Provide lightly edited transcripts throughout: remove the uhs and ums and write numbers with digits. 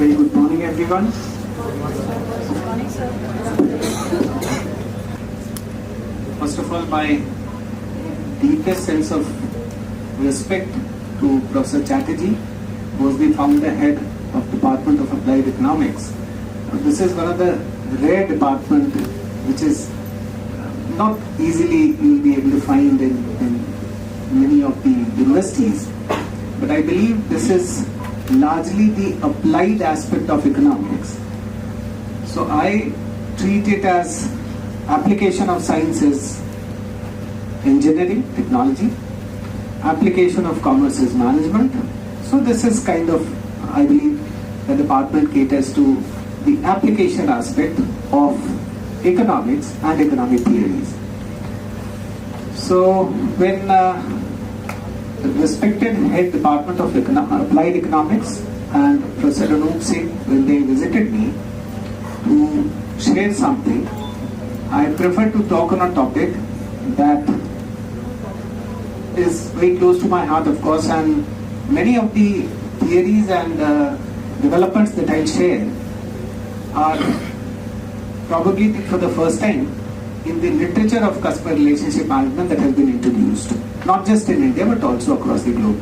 Very good morning, everyone. Good morning, sir. First of all, my deepest sense of respect to Professor Chatterjee, who was the founder head of Department of Applied Economics. This is one of the rare department which is not easily you will be able to find in many of the universities. But I believe this is largely the applied aspect of economics. So I treat it as application of science is engineering, technology, application of commerce is management. So this is kind of, I believe, the department caters to the application aspect of economics and economic theories. So when the respected head department of applied economics and Professor Anup Singh, when they visited me to share something, I prefer to talk on a topic that is very close to my heart, of course, and many of the theories and developments that I'll share are probably for the first time in the literature of customer relationship management that has been introduced, not just in India but also across the globe.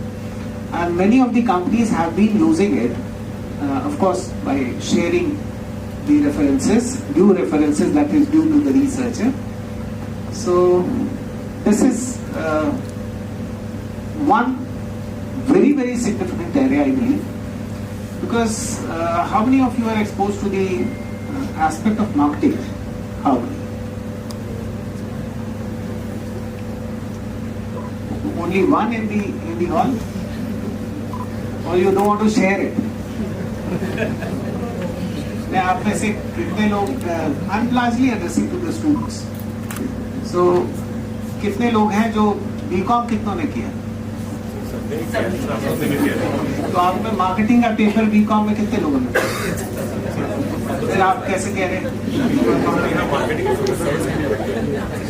And many of the companies have been losing it, of course, by sharing the references, due references that is due to the researcher. So this is one very, very significant area, I believe, because how many of you are exposed to the aspect of marketing? How many? Only one in the hall? Or you don't want to share it? मैं आप में से कितने लोग I'm largely addressing to the students. So कितने लोग हैं जो बीकॉम कितनों ने किया? तो आप में मार्केटिंग का पेपर बीकॉम में कितने लोगों ने? फिर आप कैसे कह रहे हैं?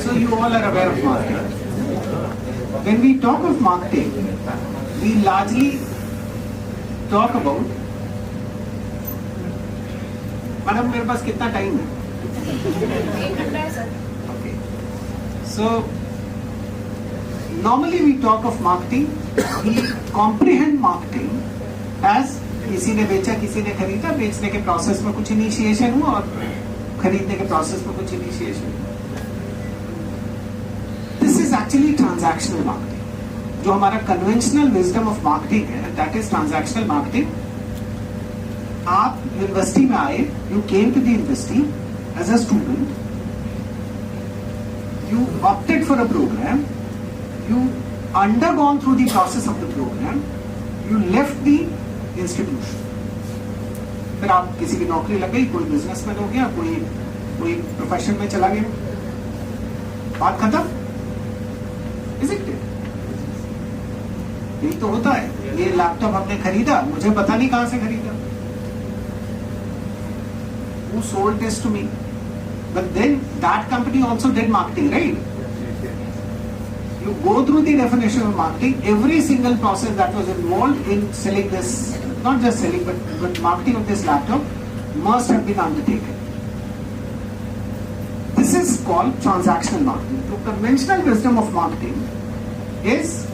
So you all are aware of marketing. When we talk of marketing, we largely talk about, madam मेरे पास कितना टाइम है? 1 घंटा है sir. Okay. So normally we talk of marketing, we comprehend marketing as किसी ने बेचा, किसी ने खरीदा, बेचने के प्रोसेस में कुछ इनिशिएशन हुआ और खरीदने के प्रोसेस में कुछ इनिशिएशन हुआ. This is actually transactional marketing. जो हमारा conventional wisdom of marketing है, that is transactional marketing. आप यूनिवर्सिटी में आए, you came to the university as a student, you opted for a program, you undergone through the process of the program, you left the institution. फिर आप किसी की नौकरी लग गई, कोई बिजनेसमैन हो गया, कोई प्रोफेशन में चला गया, बात खत्म. Isn't it? यही तो होता है. ये लैपटॉप हमने खरीदा, मुझे पता नहीं कहां से खरीदा. Who sold this to me? But then that company also did marketing, right? You go through the definition of marketing, every single process that was involved in selling this, not just selling, but marketing of this laptop must have been undertaken. This is called transactional marketing. The conventional wisdom of marketing is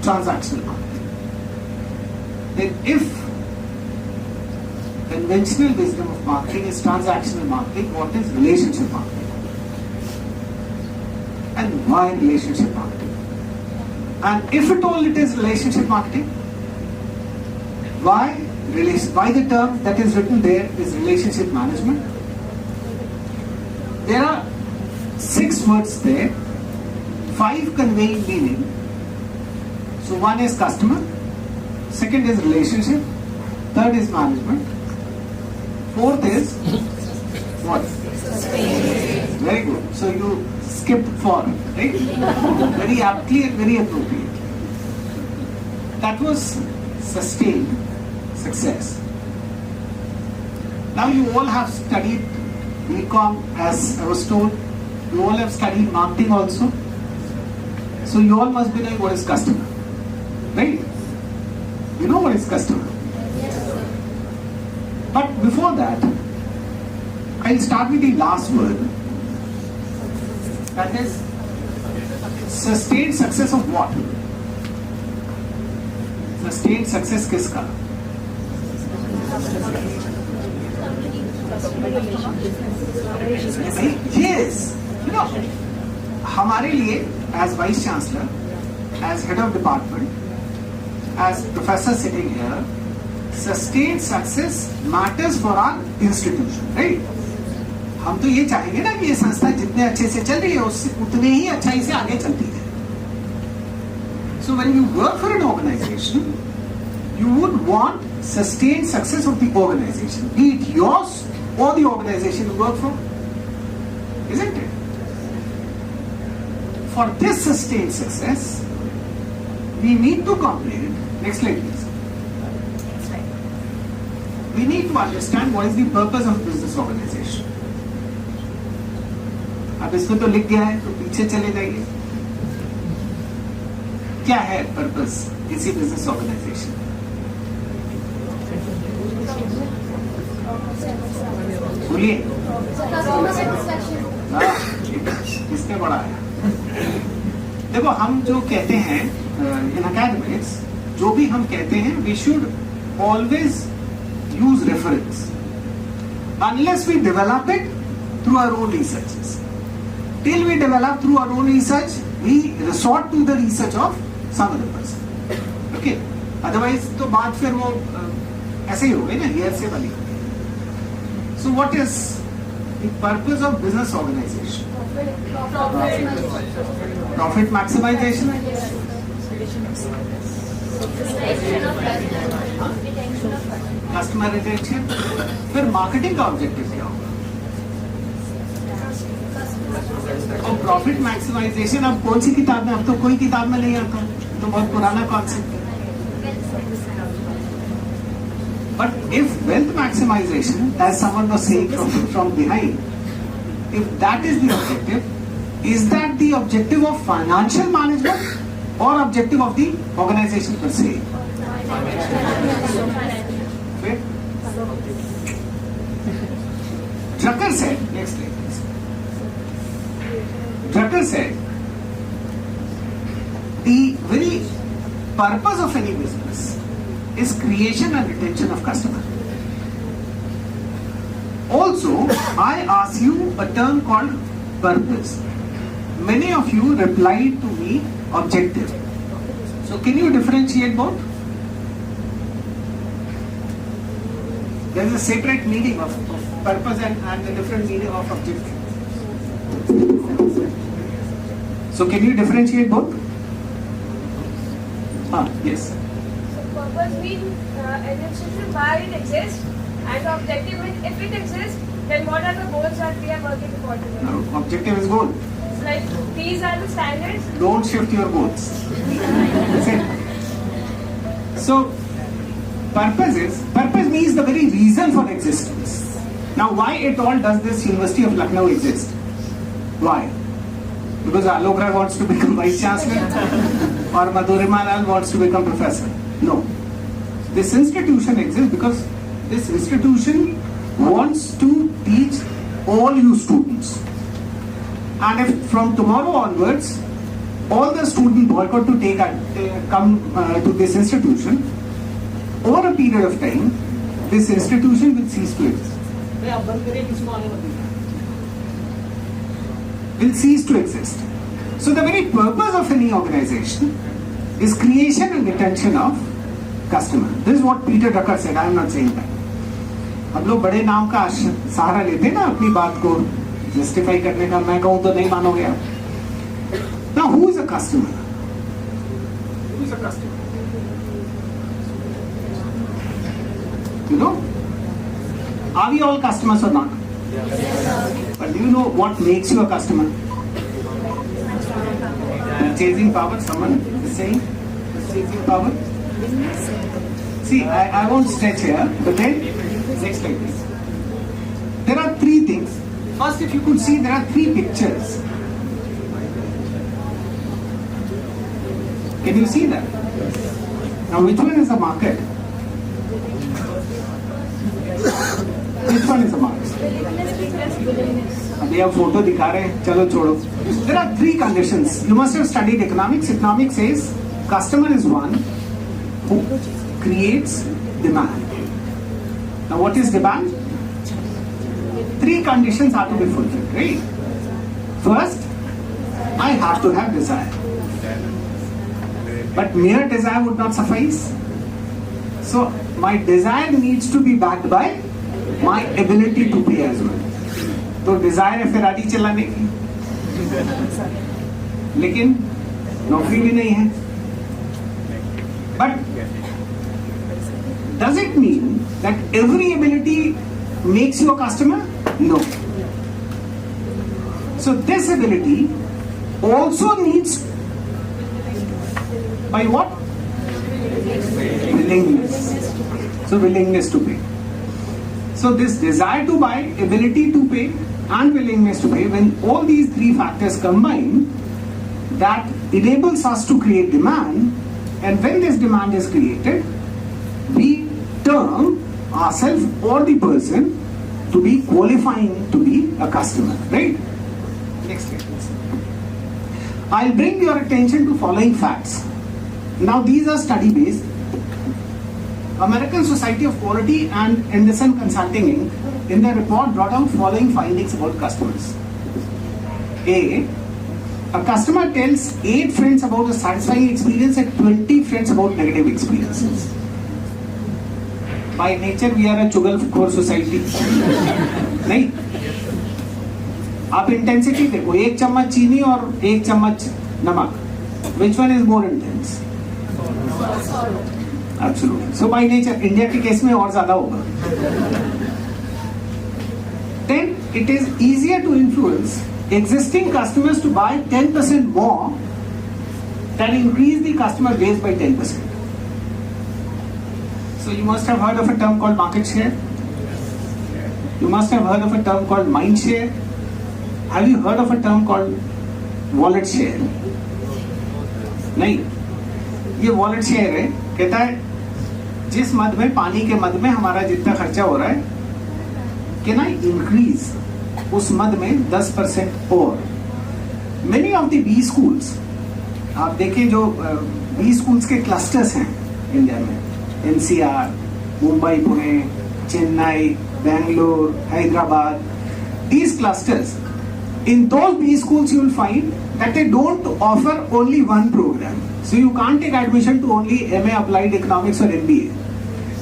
transactional marketing. Then if conventional wisdom of marketing is transactional marketing, what is relationship marketing? And why relationship marketing? And if at all it is relationship marketing, why the term that is written there is relationship management? There are 6 words there, 5 conveying meaning. So one is customer, second is relationship, third is management, fourth is what? Very good. So you skipped 4, right? Very aptly and very appropriate. That was sustained success. Now you all have studied BCom, as I was told. You all have studied marketing also. So you all must be knowing what is customer, right? You know what is customer? But before that, I'll start with the last word. That is sustained success of what? Sustained success किसका? Yes, you know, हमारे लिए as vice chancellor, as head of department, as professor sitting here, sustained success matters for our institution, right? हम तो ये चाहेंगे ना कि ये संस्था जितने अच्छे से चल रही है उससे उतने ही अच्छाई से आगे चलती है. So when you work for an organization, you would want sustained success of the organization, be it yours or the organization you work for, isn't it? For this sustained success, we need to comprehend. Next slide, please. We need to understand what is the purpose of business organization. अब इसमें तो लिख गया है, तो पीछे चले जाइए. क्या है पर्पस किसी बिजनेस ऑर्गेनाइजेशन? बोलिए. किसने बड़ा है? देखो, हम जो कहते हैं इन अकेडमिक्स, जो भी हम कहते हैं, we should always use reference unless we develop it through our own researches. Till we develop through our own research, we resort to the research of some other person. Okay? Otherwise, तो बात फिर वो ऐसे ही हो गई ना, hearsay वाली. So what is the purpose of business organization? Profit maximization. Customer retention. फिर मार्केटिंग का ऑब्जेक्टिव क्या होगा? और प्रॉफिट मैक्सिमाइजेशन अब कौन सी किताब में? अब तो कोई किताब में नहीं आता, तो बहुत पुराना कॉन्सेप्ट है. But if wealth maximisation, as someone was saying from behind, if that is the objective, is that the objective of financial management और ऑब्जेक्टिव ऑफ द ऑर्गेनाइजेशन पर से? Drucker said, next slide please. Drucker said, the very purpose of any business is creation and retention of customer. Also, I ask you a term called purpose. Many of you replied to me objective. So can you differentiate both? There is a separate meaning of purpose and a different meaning of objective. So can you differentiate both? Yes. So purpose means existence why it exists, and the objective means if it exists, then what are the goals that we are working for together? No, objective is goal. It's like these are the standards. Don't shift your goals. That's it. So purpose means the very reason for existence. Now, why at all does this University of Lucknow exist? Why? Because Alok Rai wants to become vice chancellor, or Madhurima Lal wants to become professor? No. This institution exists because this institution wants to teach all you students. And if from tomorrow onwards, all the student boycott to come to this institution, over a period of time, this institution will cease to exist. Will cease to exist. So the very purpose of any organization is creation and retention of customer. This is what Peter Drucker said. I am not saying that. हम लोग बड़े नाम का सहारा लेते हैं ना अपनी बात को जस्टिफाई करने का. मैं कहूँ तो नहीं मानोगे आप. Now who is a customer? Who is a customer? You know? Are we all customers or not? Yes. But do you know what makes you a customer? Purchasing power, someone is saying? Purchasing power? See, I won't stretch here, but then, next slide please. There are three things. First, if you could see, there are three pictures. Can you see that? Now, which one is the market? Which one is the marks? अभी आप photo दिखा रहे हैं, चलो छोड़ो. There are three conditions. You must have studied economics. Economics says customer is one who creates demand. Now what is demand? Three conditions have to be fulfilled, right? First, I have to have desire. But mere desire would not suffice. So my desire needs to be backed by my ability to pay as well. तो desire है Ferrari चलाने की, लेकिन नौकरी भी नहीं है. But does it mean that every ability makes you a customer? No. So this ability also needs by what? Willingness. So willingness to pay. So this desire to buy, ability to pay, and willingness to pay, when all these three factors combine, that enables us to create demand. And when this demand is created, we term ourselves or the person to be qualifying to be a customer, right? Next slide, please. I'll bring your attention to following facts. Now these are study based. American Society of Quality and Anderson Consulting Inc. in their report brought out following findings about customers. A customer tells 8 friends about a satisfying experience and 20 friends about negative experiences. By nature we are a chugalkhor society. नहीं? आप intensity देखो, 1 चम्मच चीनी और 1 चम्मच नमक. Which one is more intense? Absolutely. So by nature, India के case में और ज्यादा होगा. Then it is easier to influence existing customers to buy 10% more than increase the customer base by 10%. So you must have heard of a term called market share. You must have heard of a term called mind share. Have you heard of a term called wallet share? नहीं. ये wallet share है, कहता है जिस मद में, पानी के मद में हमारा जितना खर्चा हो रहा है, कैन आई इंक्रीज उस मद में 10% और. Many of the B schools, आप देखिए जो बी स्कूल्स के क्लस्टर्स हैं इंडिया में, NCR, Mumbai, Pune, Chennai, Bangalore, Hyderabad, these clusters, in those B schools you will find that they don't offer only one program. So you can't take admission to only MA Applied Economics or MBA.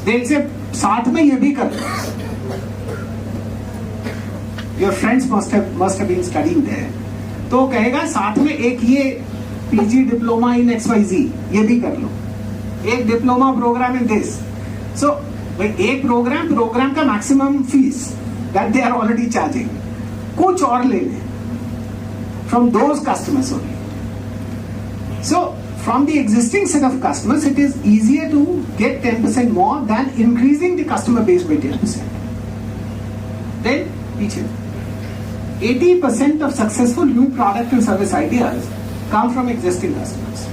They'll say साथ में ये भी कर. Your friends must have been studying there. तो कहेगा साथ में एक ये PG diploma in XYZ ये भी कर लो, एक diploma programme in this. So एक प्रोग्राम का maximum fees that they are already charging, कुछ और ले लें from those customers only. So from the existing set of customers, it is easier to get 10% more than increasing the customer base by 10%. Then, 80% of successful new product and service ideas come from existing customers.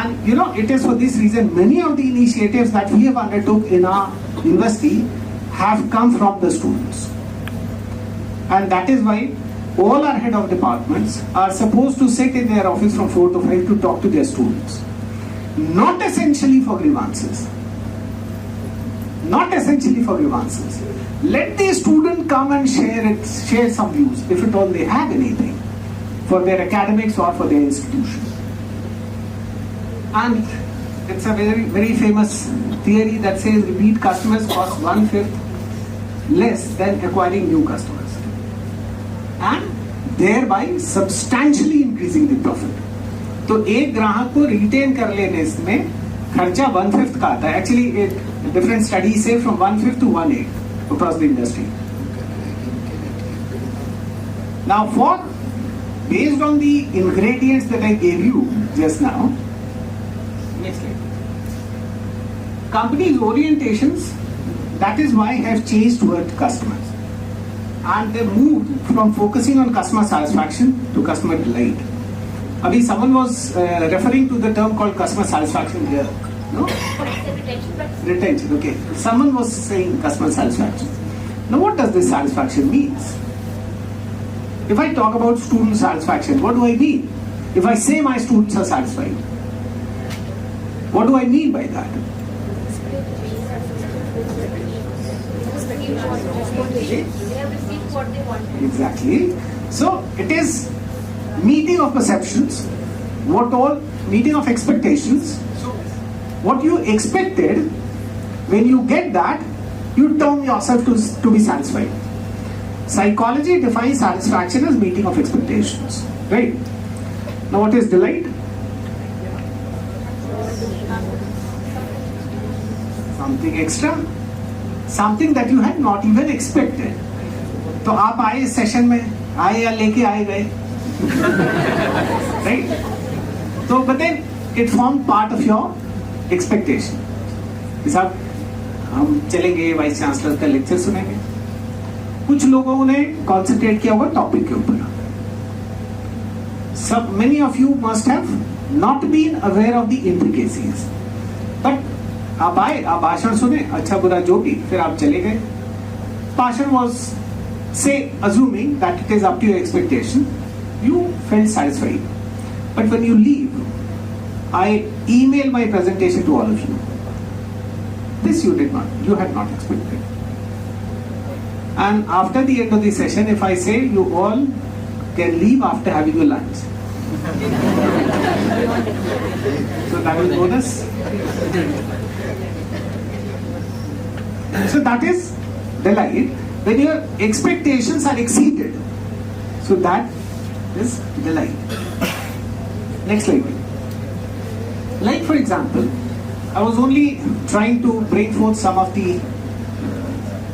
And you know, it is for this reason many of the initiatives that we have undertook in our university have come from the students. And that is why all our head of departments are supposed to sit in their office from 4 to 5 to talk to their students. Not essentially for grievances. Not essentially for grievances. Let the student come and share some views, if at all they have anything, for their academics or for their institution. And it's a very, very famous theory that says repeat customers cost 1/5 less than acquiring new customers. And thereby substantially increasing the profit. तो एक ग्राहक को retain कर लेने में खर्चा 1/5 का आता है. Actually, different studies say from 1/5 to 1/8 across the industry. Now, based on the ingredients that I gave you just now, next slide. Companies' orientations, that is why have changed toward customers. And they moved from focusing on customer satisfaction to customer delight. Abhi someone was referring to the term called customer satisfaction here. No? Retention, okay. Someone was saying customer satisfaction. Now what does this satisfaction means? If I talk about student satisfaction, what do I mean? If I say my students are satisfied, what do I mean by that? They have received what they wanted. Exactly. So it is meeting of perceptions, what all meeting of expectations. So what you expected, when you get that, you term yourself to be satisfied. Psychology defines satisfaction as meeting of expectations. Right? Now what is delight? Something extra, something that you had not even expected. तो आप आए इस session में, आए या लेके आए गए, right? So but then it formed part of your expectation. साहब हम चलेंगे वाइस चांसलर का लेक्चर सुनेंगे. कुछ लोगों ने कॉन्सेंट्रेट किया होगा टॉपिक के ऊपर. Some many of you must have not been aware of the intricacies. But आप आए, आप भाषण सुने, अच्छा बुरा जो भी, फिर आप चले गए. भाषण was, say, assuming that it is up to your expectation, you felt satisfied. But when you leave, I email my presentation to all of you. This you had not expected. And after the end of the session, if I say you all can leave after having your lunch. So that is bonus. So that is delight when your expectations are exceeded. So that is delight. Next slide. Like for example, I was only trying to bring forth some of the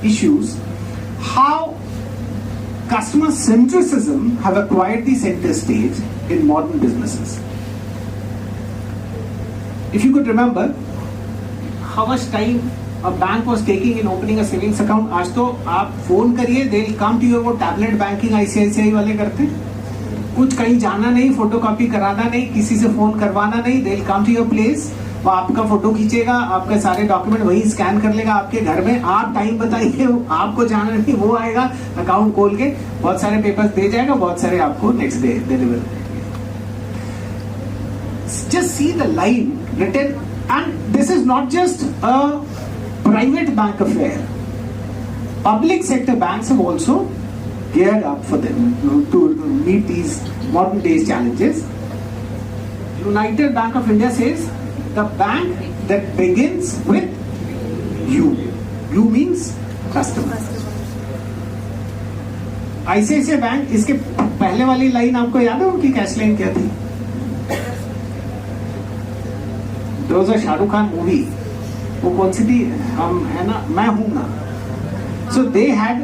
issues how customer centricism have acquired the center stage in modern businesses. If you could remember how much time a bank was taking in opening a savings account, आज तो आप phone करिए, they'll come to your वो tablet banking ICICI वाले करते हैं. कुछ कहीं जाना नहीं, फोटोकॉपी कराना नहीं, किसी से फोन करवाना नहीं, they'll come to your place, वो आपका फोटो खींचेगा, आपके सारे डॉक्यूमेंट वही स्कैन कर लेगा आपके घर में. आप टाइम बताइए, आपको जाना नहीं, वो आएगा अकाउंट खोल के बहुत सारे पेपर्स दे जाएगा, बहुत सारे आपको next day deliver. Just see the line written, and this is not just a private bank affair. Public sector banks have also geared up for them to meet these modern days challenges. United Bank of India says the bank that begins with you. You means customer. ICICI bank, इसके पहले वाली line आपको याद है उनकी cache line क्या थी? There was a Shahrukh Khan movie, वो कौन सी थी? हम है ना, मैं हूं ना. So they had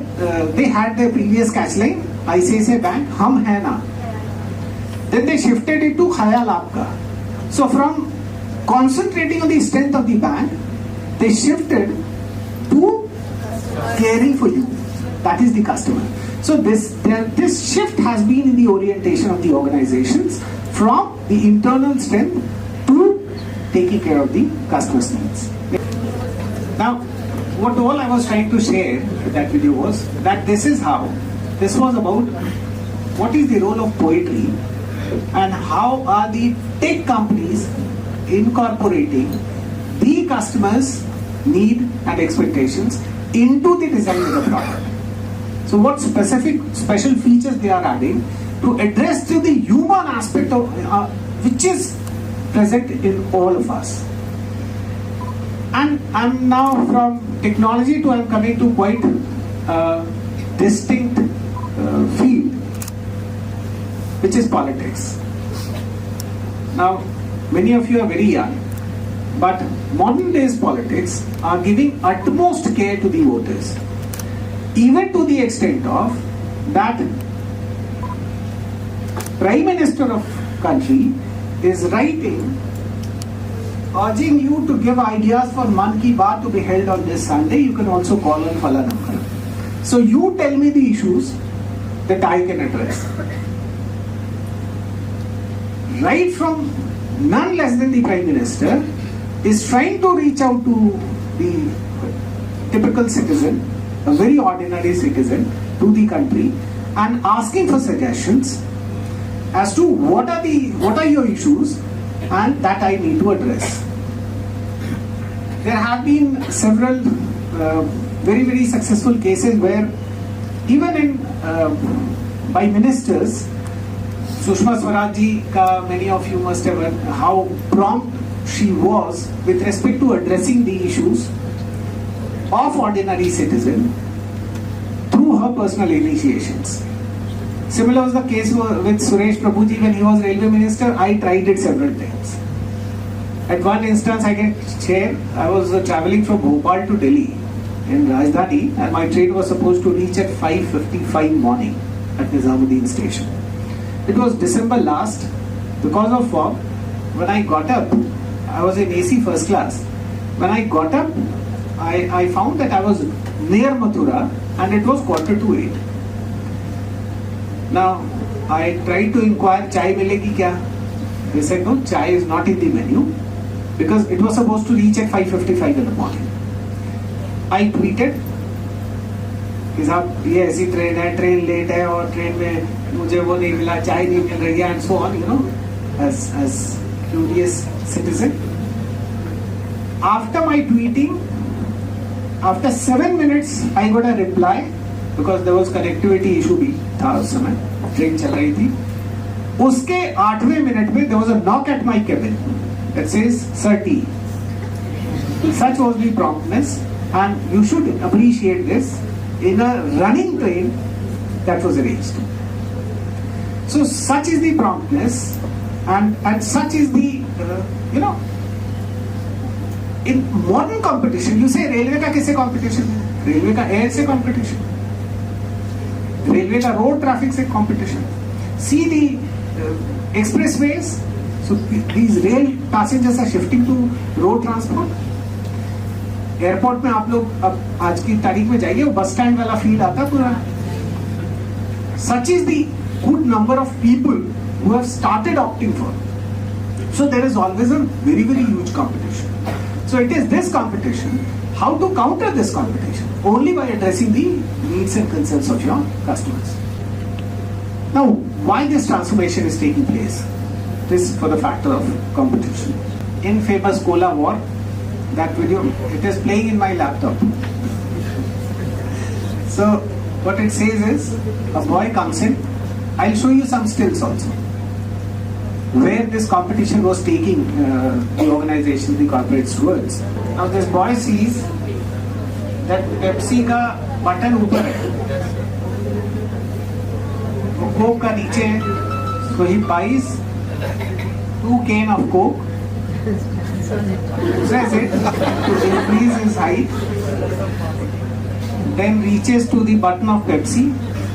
their previous cash line, ICICI Bank, हम है ना. Then they shifted it to ख्याल आपका. So from concentrating on the strength of the bank, they shifted to caring for you. That is the customer. So this shift has been in the orientation of the organizations from the internal strength to taking care of the customer's needs. Now, what all I was trying to share with that video was that this was about what is the role of poetry and how are the tech companies incorporating the customer's need and expectations into the design of the product. So what special features they are adding to address to the human aspect of which is present in all of us. And I'm now from technology to I'm coming to quite distinct field, which is politics. Now, many of you are very young, but modern days politics are giving utmost care to the voters, even to the extent of that Prime Minister of country is writing urging you to give ideas for Mann Ki Baat to be held on this Sunday. You can also call on Phala number. So you tell me the issues that I can address. Right from none less than the Prime Minister is trying to reach out to the typical citizen, a very ordinary citizen, to the country, and asking for suggestions as to what are your issues and that I need to address. There have been several very, very successful cases where even in by ministers, Sushma Swaraj ji ka, many of you must have heard how prompt she was with respect to addressing the issues of ordinary citizen through her personal initiations. Similar was the case with Suresh Prabhu ji when he was railway minister. I tried it several times. At one instance, I was traveling from Bhopal to Delhi in Rajdhani, and my train was supposed to reach at 5:55 morning at Nizamuddin station. It was December last. Because of fog, when I got up, I was in AC first class. When I got up, I found that I was near Mathura and it was 7:45. Now, I tried to inquire, chai milegi kya? They said, no, chai is not in the menu because it was supposed to reach at 5:55 in the morning. I tweeted कि साहब ये ऐसी train है, train late है और train में मुझे वो नहीं मिला, चाय नहीं मिल रही है, and so on, you know, as curious citizen. After my tweeting, after 7 minutes, I got a reply because there was connectivity issue भी था उस समय, ट्रेन चल रही थी. उसके 8वें मिनट में there was a knock at my cabin that says Sir T. Such was the promptness, and you should appreciate this in a running train that was arranged. So such is the promptness, and such is the in modern competition. You say railway का किससे competition है? Railway का air से competition, railway का road traffic से competition. See the expressways. So these rail passengers are shifting to road transport. Airport में आप लोग अब आज की तारीख में जाइए, बस स्टैंड वाला फील आता पूरा. Such is the good number of people who have started opting for. So there is always a very, very huge competition. So it is this competition, how to counter this competition? Only by addressing the needs and concerns of your customers. Now, why this transformation is taking place? This for the factor of competition. In famous Cola War, that video, it is playing in my laptop. So what it says is, a boy comes in. I'll show you some stills also, where this competition was taking the organization, the corporates towards. Now this boy sees that Pepsi का button ऊपर है, Coke का नीचे है. So he buys 2 cans of Coke, says it to increase his height, then reaches to the button of Pepsi,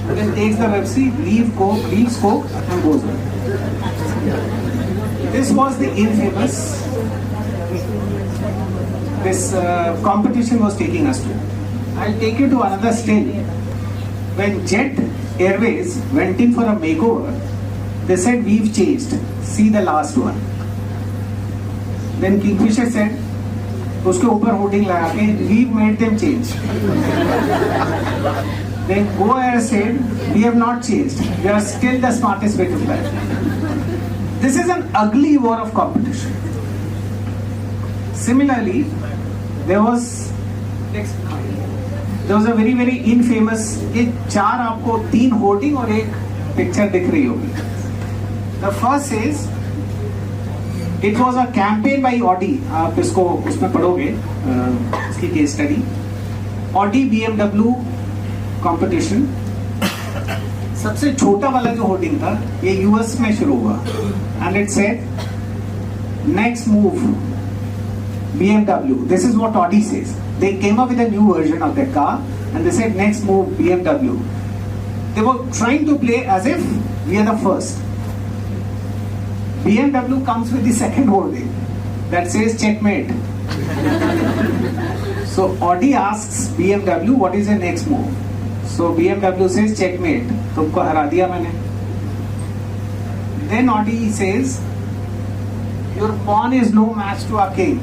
then takes the Pepsi, leaves Coke and goes on. This was the infamous, this competition was taking us to. I'll take you to another still. When Jet Airways went in for a makeover, they said, we've changed, see the last one. Then Kingfisher said, उसके ऊपर hoarding लगा के, we've made them change. Then Go Air said, we have not changed, we are still the smartest way to fly. This is an ugly war of competition. Similarly, there was a very, very infamous, ये 4 आपको 3 hoarding और एक picture दिख रही होगी. The first says, it was a campaign by Audi. आप इसको उसमें पढ़ोगे, इसकी case study. Audi BMW competition. सबसे छोटा वाला जो होर्डिंग था, ये यूएस में शुरू हुआ. And it said, next move, BMW. This is what Audi says. They came up with a new version of their car, and they said, next move, BMW. They were trying to play as if we are the first. BMW comes with the second holding that says checkmate. So Audi asks BMW, what is your next move? So BMW says checkmate. तुमको हरा दिया मैंने. Then Audi says, your pawn is no match to our king.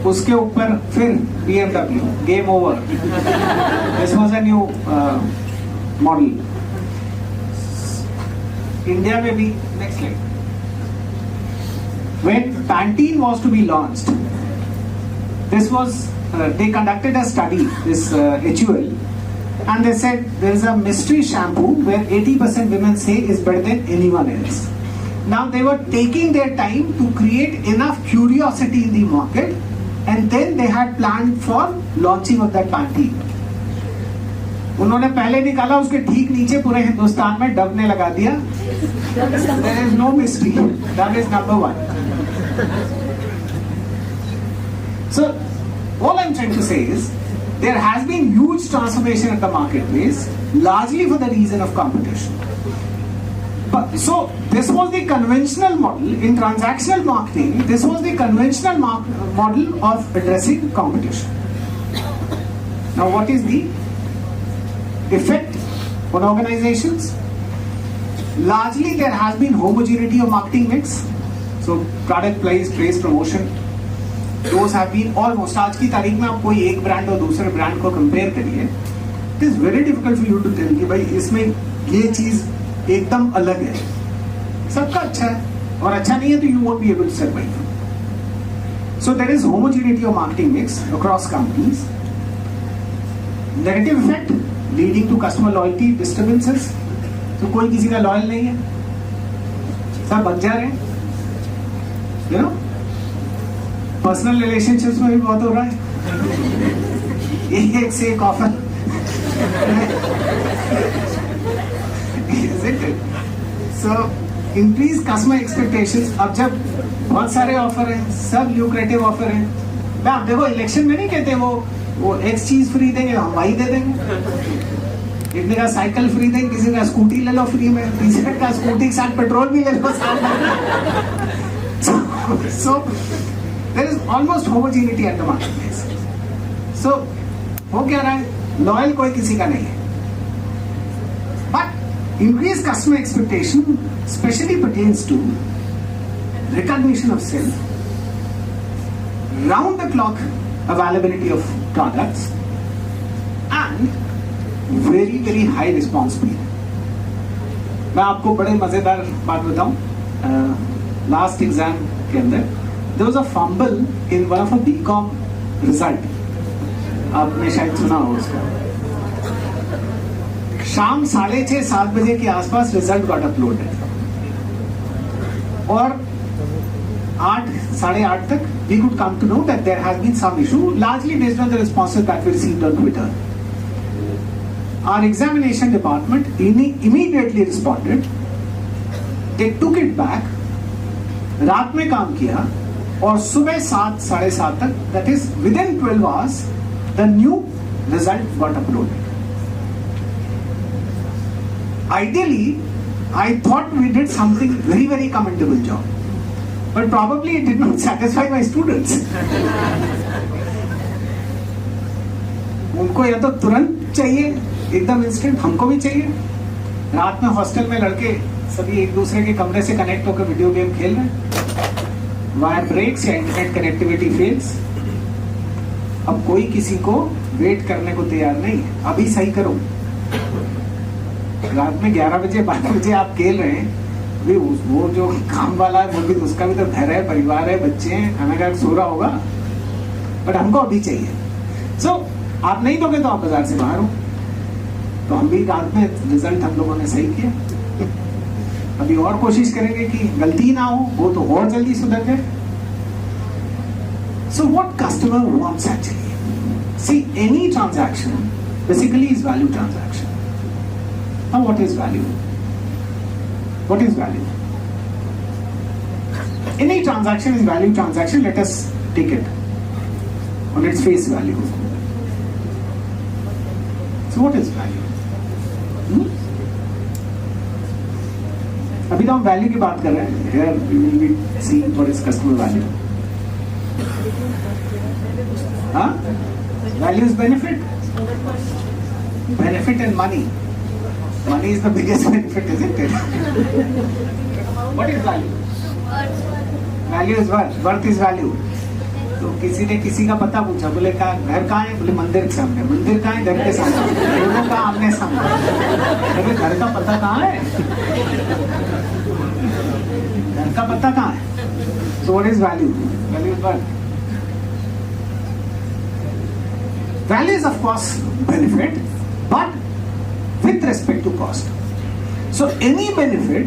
उसके ऊपर फिर BMW, game over. This was a new model. India में भी next slide. When Pantene was to be launched, this was they conducted a study, this HUL, and they said there is a mystery shampoo where 80% women say is better than anyone else. Now they were taking their time to create enough curiosity in the market, and then they had planned for launching of that Pantene. उन्होंने पहले निकाला, उसके ठीक नीचे पूरे हिंदुस्तान में dub ने लगा दिया. There is no mystery. That is number one. So, all I'm trying to say is, there has been huge transformation at the marketplace, largely for the reason of competition. So, this was the conventional model in transactional marketing. This was the conventional model of addressing competition. Now, what is the effect on organizations? Largely, there has been homogeneity of marketing mix. So, product, price, trace, promotion, those have been almost. आज की तारीख में आप कोई एक brand और दूसरे brand को कंपेयर करिए, it is very difficult for you to tell कि भाई इसमें ये चीज एकदम अलग है. सबका अच्छा है और अच्छा नहीं है तो you won't be able to survive. So there is homogeneity of marketing mix across companies. Negative effect leading to customer loyalty disturbances. तो कोई किसी का लॉयल नहीं है, सब बच जा रहे हैं. You know, पर्सनल रिलेशनशिप्स में भी बहुत हो रहा है. एक से एक offer. So increase customer expectations. अब जब बहुत सारे ऑफर हैं, सब ल्यूक्रेटिव ऑफर हैं. मैं आप देखो इलेक्शन में नहीं कहते वो एक्स चीज फ्री देंगे, हम वाई दे देंगे. किसी का साइकिल फ्री देंगे, किसी का स्कूटी ले लो फ्री में, तीसरे का स्कूटी के साथ पेट्रोल भी ले लो साथ में. So there is almost homogeneity at the marketplace. So हो क्या रहा है, लॉयल कोई किसी का नहीं है. But increased customer expectation especially pertains to recognition of self, round the clock availability of products, and very very high response speed. मैं आपको बड़े मजेदार बात बताऊं. लास्ट एग्जाम के अंदर there was a fumble in one of a BCom result. आपने शायद सुना हो उसका. शाम 6:30-7 बजे के आसपास रिजल्ट गॉट अपलोडेड और 8-8:30 तक we could come to know that there has been some issue, largely based on the responses that we received on Twitter. Our examination department immediately responded. They took it back, रात में काम किया और सुबह 7-7:30 तक, that is within 12 hours, the new result got uploaded. Ideally, I thought we did something very very commendable job, but probably it did not satisfy my students. उनको या तो तुरंत चाहिए, एकदम इंस्टेंट. हमको भी चाहिए. रात में हॉस्टल में लड़के सभी एक दूसरे के कमरे से कनेक्ट होकर वीडियो गेम खेल रहे हैं. वायर ब्रेक्स या इंटरनेट कनेक्टिविटी फेल्स. अब कोई किसी को वेट करने को तैयार नहीं है. अभी सही करो. रात में 11 बजे 12 बजे आप खेल रहे हैं. वो जो काम वाला है वो भी, उसका भी तो घर है, परिवार है, बच्चे हैं, खाना खा सो रहा होगा, बट हमको अभी चाहिए. सो आप नहीं दोगे तो आप बाजार से बाहर हो. तो हम भी रात में रिजल्ट हम लोगों ने सही किया. अभी और कोशिश करेंगे कि गलती ना हो, वो तो और जल्दी सुधर जाए. So what customer wants actually, see any transaction basically is value transaction. Now what is value? What is value? Any transaction is value transaction. Let us take it on its face value. So what is value? अभी तो हम value की बात कर रहे हैं. Here we will be seeing what is customer value. हाँ? Value is benefit. Benefit and money. Money is the biggest benefit, isn't it? What is value? Value is worth. Worth is value. तो किसी ने किसी का पता पूछा, बोले कहा घर कहाँ है, बोले मंदिर के सामने। मंदिर कहाँ है, घर के सामने। दोनों का आमने सामने। बोले घर का पता कहाँ है, घर का पता कहाँ है। So what is value? Value is what? Value is of course benefit, but with respect to cost. So any benefit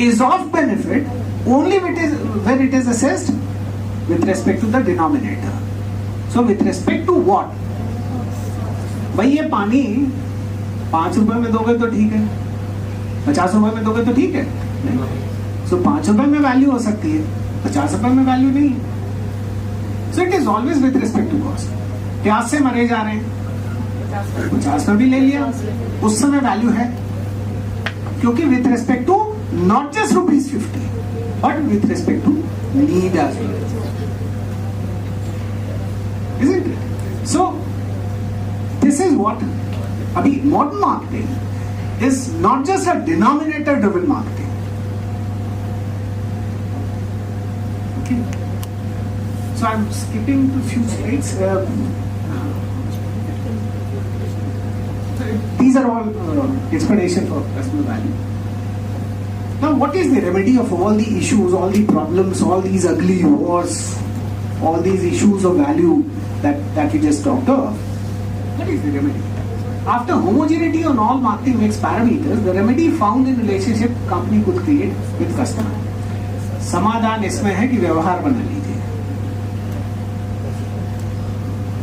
is of benefit only when it is assessed with respect to the denominator. So with respect to what? भाई ये पानी 5 रुपए में दोगे तो ठीक है, 50 रुपए में दोगे तो ठीक है। सो 5 रुपए में वैल्यू हो सकती है, 50 रुपए में वैल्यू नहीं है। So it is always with respect to cost. प्यास से मरे जा रहे हैं, 50 में भी ले लिया, उस समय वैल्यू है, क्योंकि with respect to not just ₹50 but with respect to need as well, isn't it? So this is what abhi modern marketing is not just a denominator driven marketing. Okay, so I'm skipping to few slides. These are all explanation for customer value. Now what is the remedy of all the issues, all the problems, all these ugly wars, all these issues of value that we just talked of? What is the remedy? After homogeneity on all marketing mix parameters, the remedy found in relationship company could create with customer. समाधान इसमें है कि व्यवहार बना लीजिए,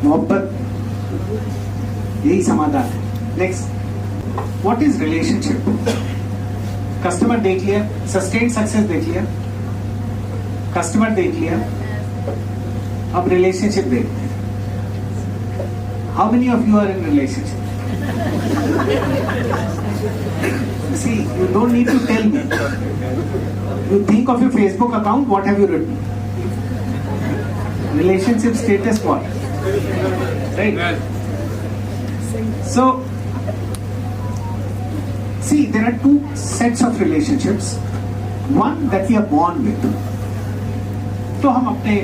मोहब्बत, यही समाधान है। Next, what is relationship? Customer देख लिया, सस्टेन सक्सेस देख लिया, कस्टमर देख लिया, अब रिलेशनशिप देखते हैं। How many of you are in relationship? See, you don't need to tell me. You think of your Facebook account, what have you written? Relationship status what? Right? So, see, there are two sets of relationships. One that we are born with. तो हम अपने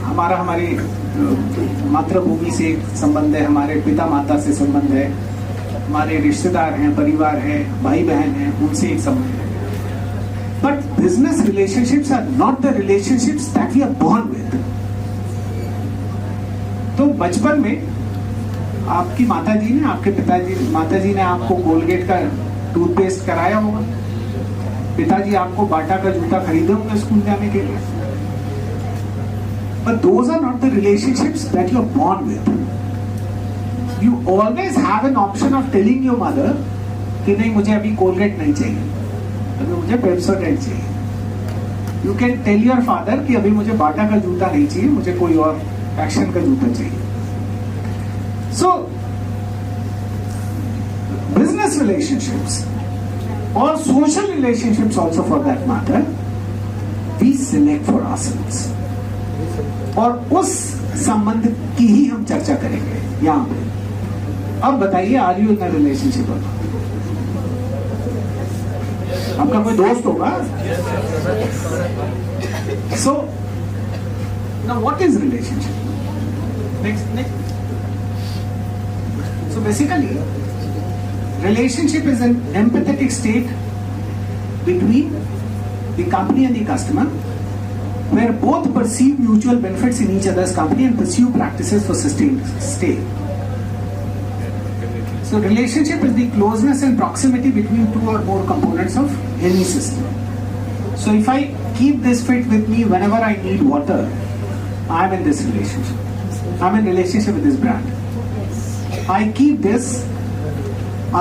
हमारी मातृभूमि से संबंध है, हमारे पिता माता से संबंध है, हमारे रिश्तेदार हैं, परिवार है, भाई बहन हैं, उनसे एक संबंध है। But business relationships are not the relationships that we are born with. तो बचपन में आपकी माताजी ने, आपके माताजी ने आपको कोलगेट का टूथपेस्ट कराया होगा, पिताजी आपको बाटा का जूता खरीदे होंगे स्कूल जाने के लिए। But those are not the relationships that you are born with. You always have an option of telling your mother कि नहीं मुझे अभी कोलगेट नहीं चाहिए, अभी मुझे पेप्सोडेंट चाहिए। You can tell your father कि अभी मुझे बाटा का जूता नहीं चाहिए, मुझे कोई और एक्शन का जूता चाहिए। So business relationships or social relationships also for that matter, we select for ourselves. और उस संबंध की ही हम चर्चा करेंगे यहाँ पे। अब बताइए, are you in a relationship? आपका कोई दोस्त होगा। So now what is relationship? Next. So basically relationship is an empathetic state between the company and the customer, where both perceive mutual benefits in each other's company and pursue practices for sustained stay. So relationship is the closeness and proximity between two or more components of any system. So if I keep this fit with me whenever I need water, I am in this relationship. I am in relationship with this brand. I keep this.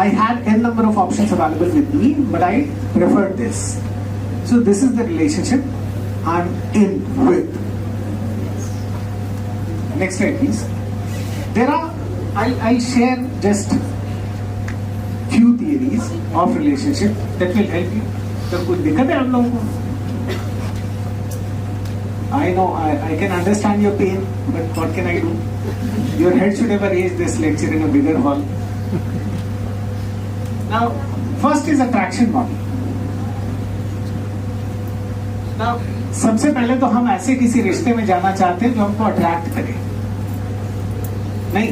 I had n number of options available with me, but I preferred this. So this is the relationship I'm in with. Next slide, please. I'll share just few theories of relationship that will help you. तो कुछ दिक्कत है आप लोगों को? I know, I can understand your pain, but what can I do? Your head should have arranged this lecture in a bigger hall. Now, first is attraction model. Now, सबसे पहले तो हम ऐसे किसी रिश्ते में जाना चाहते हैं जो हमको अट्रैक्ट करे. नहीं,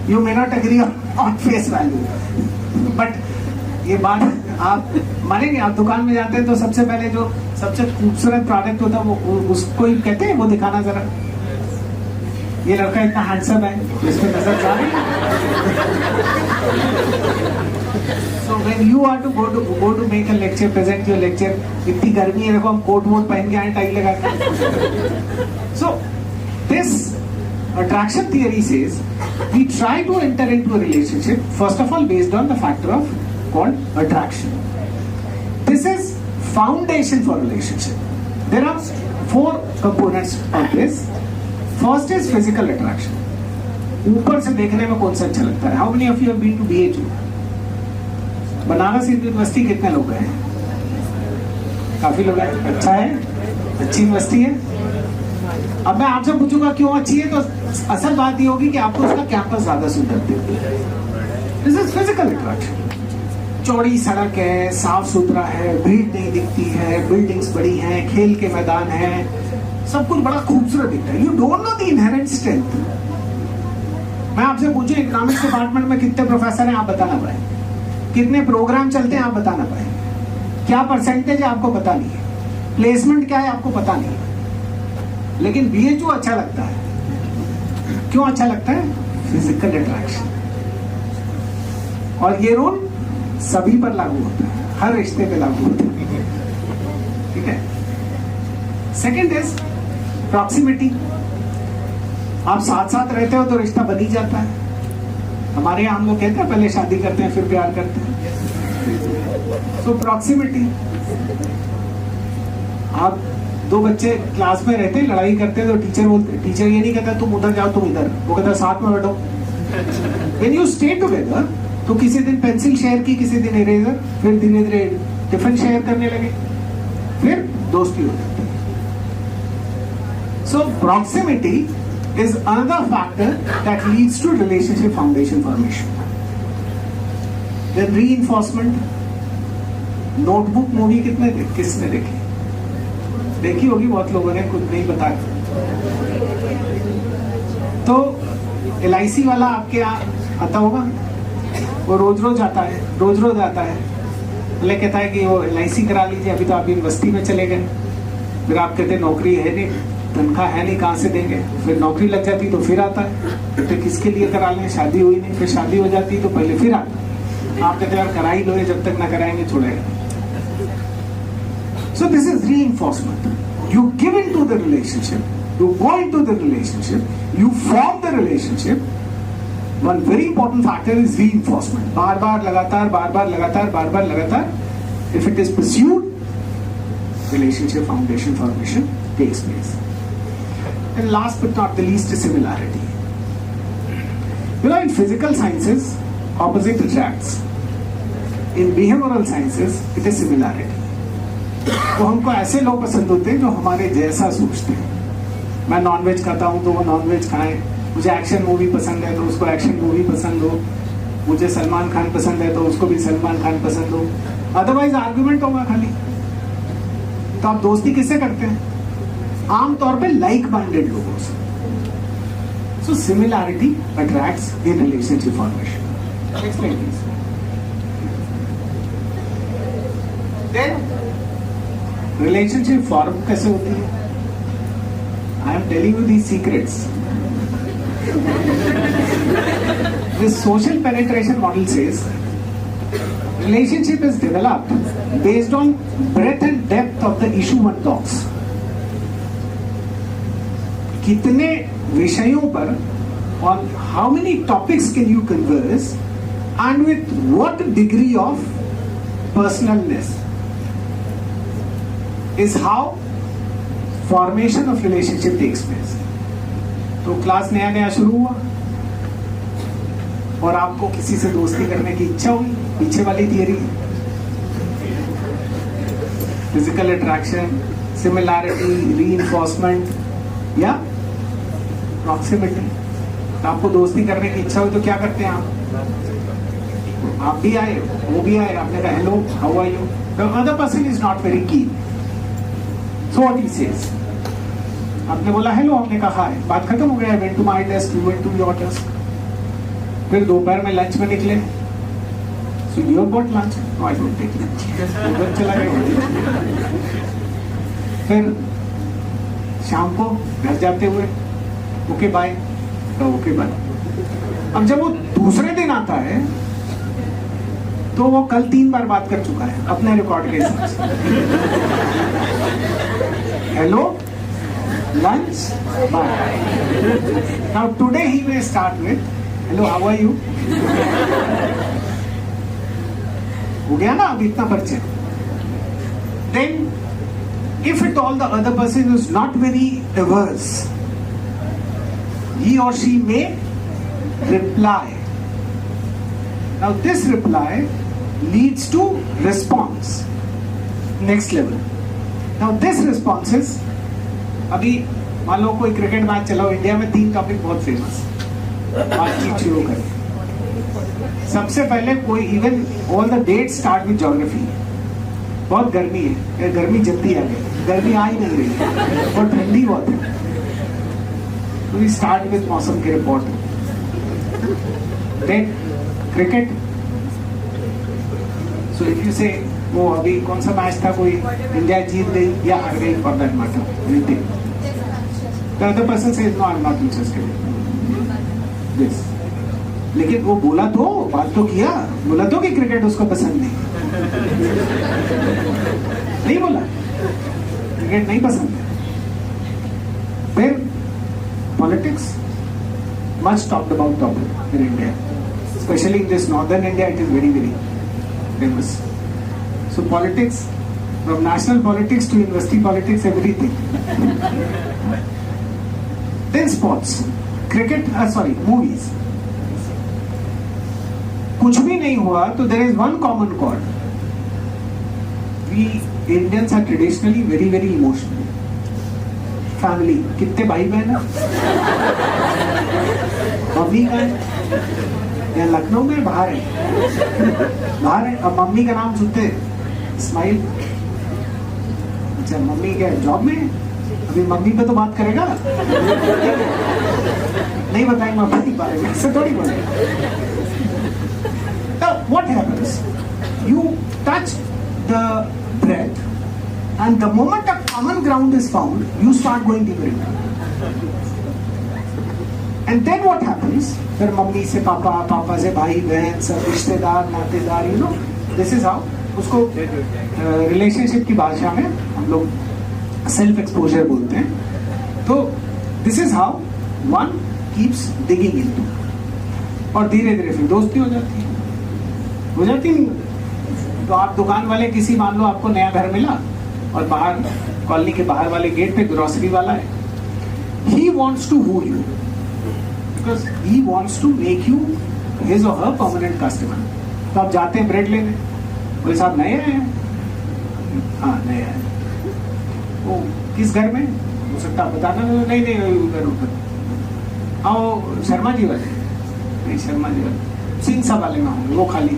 you may not agree on face value, but ये बात आप मानेंगे. आप दुकान में जाते हैं तो सबसे पहले जो सबसे खूबसूरत प्रोडक्ट होता है वो उसको ही कहते हैं वो दिखाना जरा. ये लड़का इतना हैंडसम है, इसमें नजर जा रही है. So when you are to go to make a lecture, present your lecture, इतनी गर्मी है, देखो हम कोट वोट पहन के आए, टाई लगा के. So this attraction theory says we try to enter into a relationship first of all based on the factor of called attraction. This is foundation for relationship. There are 4 components of this. First is physical attraction. ऊपर से देखने में कौन सा अच्छा लगता है. How many of you have been to BHU? Banaras Hindu university कितने लोग गए हैं? काफी लोग हैं. अच्छा है, अच्छी यूनिवर्सिटी है. अब मैं आपसे पूछूंगा क्यों अच्छी है, तो असल बात ये होगी कि आपको उसका कैंपस ज्यादा सुंदर दिखता है. This is physical attraction. चौड़ी सड़क है, साफ सुथरा है, भीड़ नहीं दिखती है, बिल्डिंग्स बड़ी हैं, खेल के मैदान है, सब कुछ बड़ा खूबसूरत दिखता है. You don't know the inherent strength. मैं आपसे पूछूं इकोनॉमिक्स डिपार्टमेंट में कितने प्रोफेसर हैं, आप बताना पाए. कितने प्रोग्राम चलते हैं, आप बताना पाए. क्या परसेंटेज है, आपको पता नहीं है. प्लेसमेंट क्या है, आपको पता नहीं है. लेकिन बीएचयू अच्छा लगता है. क्यों अच्छा लगता है? Physical attraction. और ये रूल सभी पर लागू होता है, हर रिश्ते पे लागू होता है. ठीक है. Second is proximity. आप साथ साथ रहते हो तो रिश्ता बन ही जाता है. हमारे यहाँ हम लोग कहते हैं पहले शादी करते हैं फिर प्यार करते हैं. सो प्रॉक्सिमिटी. आप 2 बच्चे क्लास में रहते हैं, लड़ाई करते हैं तो टीचर बोलते, टीचर ये नहीं कहता तुम उधर जाओ तुम इधर, वो कहता साथ में बैठो. व्हेन यू स्टे टुगेदर तो किसी दिन पेंसिल शेयर की, किसी दिन इरेजर, फिर धीरे धीरे टिफिन शेयर करने लगे, फिर दोस्ती हो जाती है. So proximity is another factor that leads to relationship foundation formation. Then reinforcement. Notebook movie किसने देखी? देखी होगी बहुत लोगों ने, कुछ नहीं पता. तो LIC वाला आपके यहाँ आता होगा, वो रोज रोज आता है, रोज आता है. पहले कहता है कि वो LIC करा लीजिए, अभी तो आप यूनिवर्सिटी में चले गए. फिर आप कहते नौकरी है नहीं, तनख्वाह है नहीं, कहाँ से देंगे. फिर नौकरी लग जाती तो फिर आता है, तो किसके लिए करा लें, शादी हुई नहीं. फिर शादी हो जाती तो पहले फिर आता है. आप कहते यार करा ही लो, जब तक ना कराएंगे छोड़ेगा. So this is reinforcement. You give into the relationship, you go into the relationship, you form the relationship. One very important factor is reinforcement. बार बार लगातार, बार बार लगातार, बार बार लगातार. If it is pursued, relationship foundation formation takes place. And last but not the least is similarity. You know, in physical sciences, opposite attracts. In behavioral sciences, it is similarity. तो हमको ऐसे लोग पसंद होते हैं जो हमारे जैसा सोचते हैं. मैं नॉनवेज खाता हूँ तो वो नॉनवेज खाएं. मुझे एक्शन मूवी पसंद है तो उसको एक्शन मूवी पसंद हो. मुझे सलमान खान पसंद है तो उसको भी सलमान खान पसंद हो. अदरवाइज आर्ग्यूमेंट होगा खाली. तो आप दोस्ती किससे करते हैं? आमतौर पे लाइक माइंडेड लोगों से. So similarity attracts in relationship formation. Explain please. Then relationship form कैसे होती है? I am telling you these secrets. This social penetration model says relationship is developed based on breadth and depth of the issue one talks. कितने विषयों पर, on how many topics can you converse and with what degree of personalness is how formation of relationship takes place. तो class नया नया शुरू हुआ और आपको किसी से दोस्ती करने की इच्छा हुई. पीछे वाली theory, physical attraction, similarity, reinforcement या प्रॉक्सिमिटी. आपको दोस्ती करने की इच्छा हुई तो क्या करते हैं आप भी आए, वो भी आए, आपने कहा hello how are you. The other person is not very keen. So what he says? आपने बोला हेलो, हमने कहा है, बात खत्म हो गया. Went to my desk, you went to your desk. फिर दोपहर में लंच में निकले. So you got lunch? No, I don't take lunch. उधर चला गया. फिर शाम को घर जाते हुए ओके बाय, ओके बाय. अब जब वो दूसरे दिन आता है तो वो कल 3 बार बात कर चुका है अपने रिकॉर्ड के हिसाब से. Hello, lunch, bye. Now today he will start with hello, how are you. हो गया ना अब इतना परिचय. Then if at all the other person is not very averse, he or she may reply. Now this reply leads to response, next level. Now this response is, अभी मान लो कोई cricket match चला हो इंडिया में, 3 topic बहुत famous, बातचीत शुरू करें. सबसे पहले कोई even all the dates start with geography. बहुत गर्मी है, गर्मी जल्दी आ गई, गर्मी आ ही नहीं रही और ठंडी बहुत है. तो वी स्टार्ट विद मौसम के रिपोर्ट. Then cricket. So if you say वो अभी कौन सा मैच था, कोई इंडिया जीत गई या हार गई, for that matter anything, the other person says no, I am not interested this. लेकिन वो बोला तो, बात तो किया, बोला तो कि क्रिकेट उसको पसंद नहीं. नहीं बोला क्रिकेट नहीं पसंद है. फिर politics, much talked about topic in India, specially in this northern India, it is very very famous. So politics, from national politics to university politics, everything. Then sports, cricket, sorry movies. कुछ भी नहीं हुआ तो there is one common cord. We Indians are traditionally very very emotional. Family, कितने भाई बहन हैं? Mummy का या लखनऊ में बाहर है, बाहर है. अब मम्मी का नाम सुनते स्माइल. अच्छा, मम्मी क्या जॉब में? अभी मम्मी पे तो बात करेगा, नहीं बताएंगे मम्मी के बारे में, ऐसे थोड़ी बोलेंगे. Now what happens? You touch the breath, and the moment a common ground is found, you start going deeper into it. And then what happens? फिर मम्मी से पापा, पापा से भाई बहन, सब रिश्तेदार नातेदार, you know, this is how. उसको रिलेशनशिप की भाषा में हम लोग सेल्फ एक्सपोजर बोलते हैं. तो this is how one keeps digging into. और धीरे धीरे फिर दोस्ती हो जाती है, हो जाती नहीं. तो आप दुकान वाले किसी, मान लो आपको नया घर मिला और बाहर कॉलोनी के बाहर वाले गेट पे ग्रोसरी वाला है. He wants to woo you because he wants to make you his और हर परमानेंट कस्टमर. तो आप जाते हैं ब्रेड लेने, बोले साहब नए आए हैं? हाँ नए आए. वो किस घर में? हो सकता है बताना. नहीं नहीं उधर उधर आओ, शर्मा जी वाले. नहीं शर्मा जी वाले सिंह साहब वाले में होंगे, वो खाली.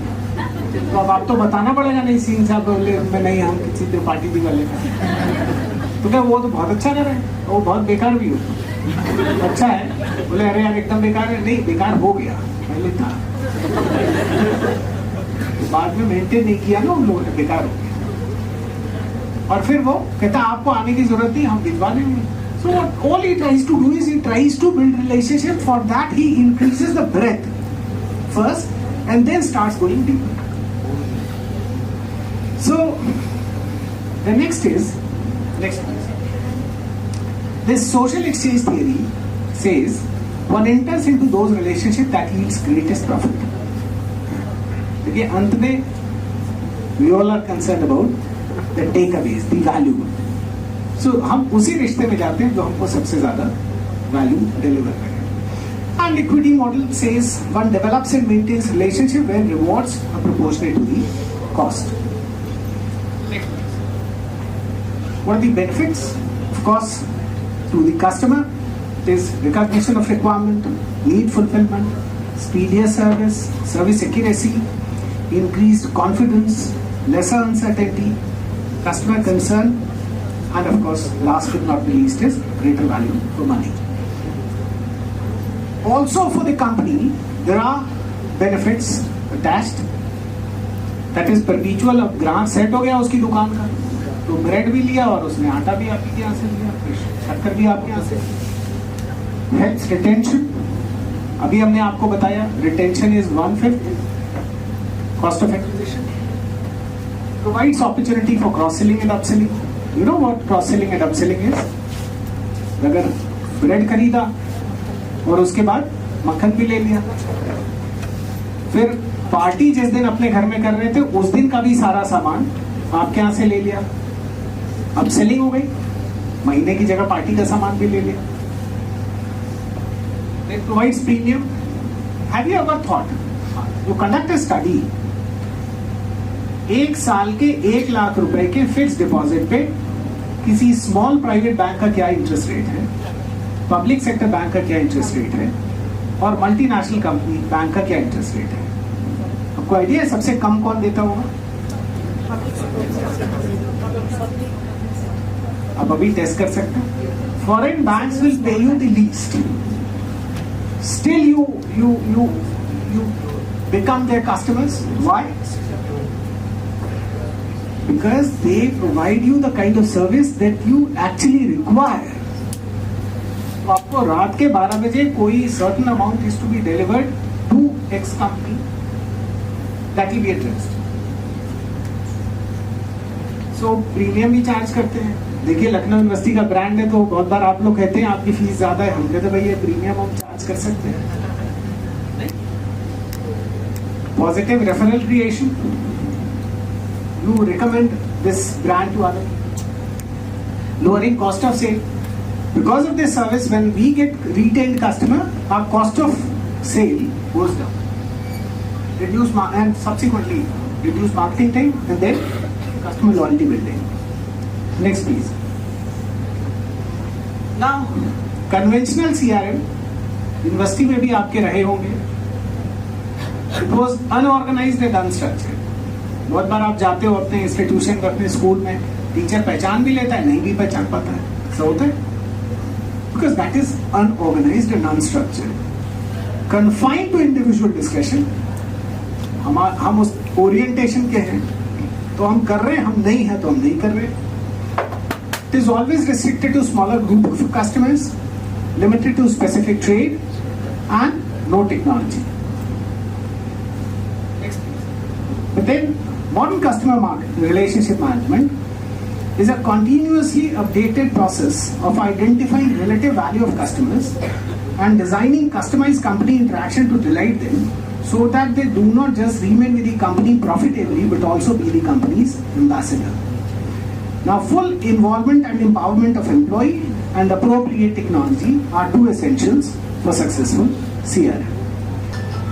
तो अब आप तो बताना पड़ेगा. नहीं सिंह साहब बोले नहीं, हम किसी त्रिपाठी भी वाले का. तो क्या वो तो बहुत अच्छा कर रहे हैं, वो बहुत बेकार भी हो. अच्छा है, बोले अरे यार एकदम बेकार है. नहीं बेकार हो गया, पहले था, तो बाद में मेंटेन नहीं किया ना उन लोगों ने, बेकार हो गया. और फिर वो कहता आपको आने की जरूरत नहीं, हम भिजवा देंगे. So what all he tries to do is he tries to build relationship. For that he increases the breadth first and then starts going deeper. So the next is this social exchange theory says one enters into those relationships that yields greatest profit. देखिए अंत में we all are concerned about the takeaways, the value. So हम उसी रिश्ते में जाते हैं जो हमको सबसे ज्यादा वैल्यू डिलीवर करे. And equity model says one develops and maintains relationship where rewards are proportionate to the cost. What are the benefits? Of course, to the customer, it is recognition of requirement, need fulfillment, speedier service, service accuracy, increased confidence, lesser uncertainty, customer concern, and of course, last but not the least is greater value for money. Also for the company, there are benefits attached. That is perpetual. अब ग्राहक set हो गया उसकी दुकान का, तो bread भी लिया और उसने आटा भी आपके यहाँ से लिया, फिर शक्कर भी आपके यहाँ से. हेल्थ रिटेंशन, अभी हमने आपको बताया retention is 1/5 cost of acquisition. Provides opportunity for cross-selling and upselling. You know what cross-selling and upselling is? अगर ब्रेड खरीदा और उसके बाद मक्खन भी ले लिया, फिर पार्टी जिस दिन अपने घर में कर रहे थे उस दिन का भी सारा सामान आपके यहाँ से ले लिया, अपसेलिंग हो गई, महीने की जगह पार्टी का सामान भी ले लिया. It provides premium. Have you ever thought, you conduct a study, एक साल के 1 लाख रुपए के फिक्स डिपॉजिट पे किसी स्मॉल प्राइवेट बैंक का क्या इंटरेस्ट रेट है, पब्लिक सेक्टर बैंक का क्या इंटरेस्ट रेट है, और मल्टीनेशनल कंपनी बैंक का क्या इंटरेस्ट रेट है? आपको आइडिया है सबसे कम कौन देता होगा? आप अभी टेस्ट कर सकते हैं. Foreign banks will pay you the least, still you become their customers. Why? Because they provide you the kind of service that you actually require. तो आपको रात के 12 बजे कोई certain amount is to be delivered to X company, that will be addressed. So premium भी charge करते हैं. देखिए लखनऊ यूनिवर्सिटी का ब्रांड है, तो बहुत बार आप लोग कहते हैं आपकी फीस ज्यादा है, हम कहते हैं भाई ये प्रीमियम हम चार्ज कर सकते हैं. Positive referral creation. You recommend this brand to others. Lowering cost of sale. Because of this service, when we get retained customer, our cost of sale goes down. And subsequently reduce marketing time and then customer loyalty building. Next please. Now, conventional CRM, university में भी आपके रहे होंगे. It was unorganized and unstructured. बहुत बार आप जाते हो अपने इंस्टीट्यूशन में, अपने स्कूल में, टीचर पहचान भी लेता है, नहीं भी पहचान पाता है. ऐसा होता है because that is unorganized and unstructured. Confined to individual discussion. हम उस ओरिएंटेशन के हैं तो हम कर रहे हैं, हम नहीं हैं तो हम नहीं कर रहे. It is always restricted to smaller group of customers, limited to specific trade, and no technology. But then, modern customer relationship management is a continuously updated process of identifying relative value of customers and designing customized company interaction to delight them, so that they do not just remain with the company profitably but also be the company's ambassador. Now, full involvement and empowerment of employee and appropriate technology are two essentials for successful CRM.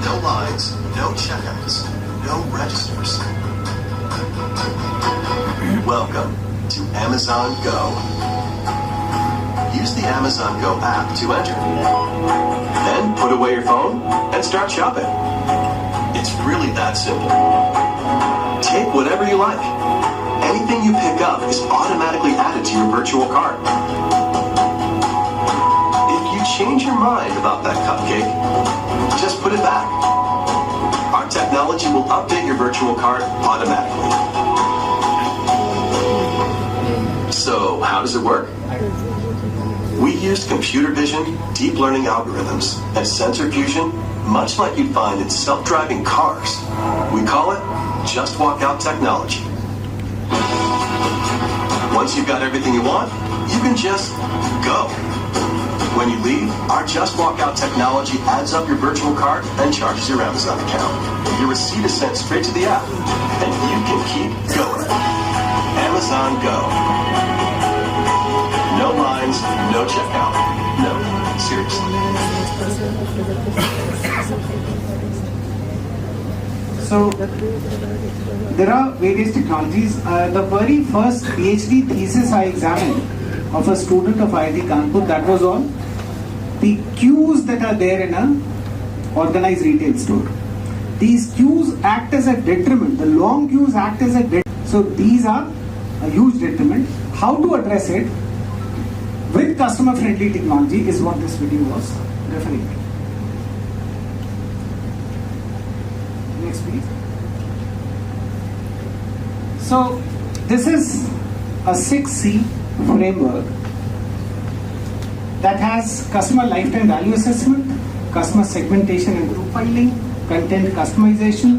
No lines, no checkouts, no registers. Welcome to Amazon Go. Use the Amazon Go app to enter. Then put away your phone and start shopping. It's really that simple. Take whatever you like. Anything you pick up is automatically added to your virtual cart. If you change your mind about that cupcake, just put it back. Our technology will update your virtual cart automatically. So, how does it work? We used computer vision, deep learning algorithms, and sensor fusion, much like you'd find in self-driving cars. We call it Just Walk Out technology. Once you've got everything you want, you can just go. When you leave, our Just Walk Out technology adds up your virtual cart and charges your Amazon account. Your receipt is sent straight to the app, and you can keep going. Amazon Go. No lines, no checkout. No, seriously. So, there are various technologies. The very first PhD thesis I examined of a student of IIT Kanpur, that was on the queues that are there in an organized retail store. These queues act as a detriment. The long queues act as a detriment. So these are a huge detriment. how to address it with customer friendly technology is what this video was referring to. Next please. So this is a 6C framework that has customer lifetime value assessment, customer segmentation and profiling, content customization,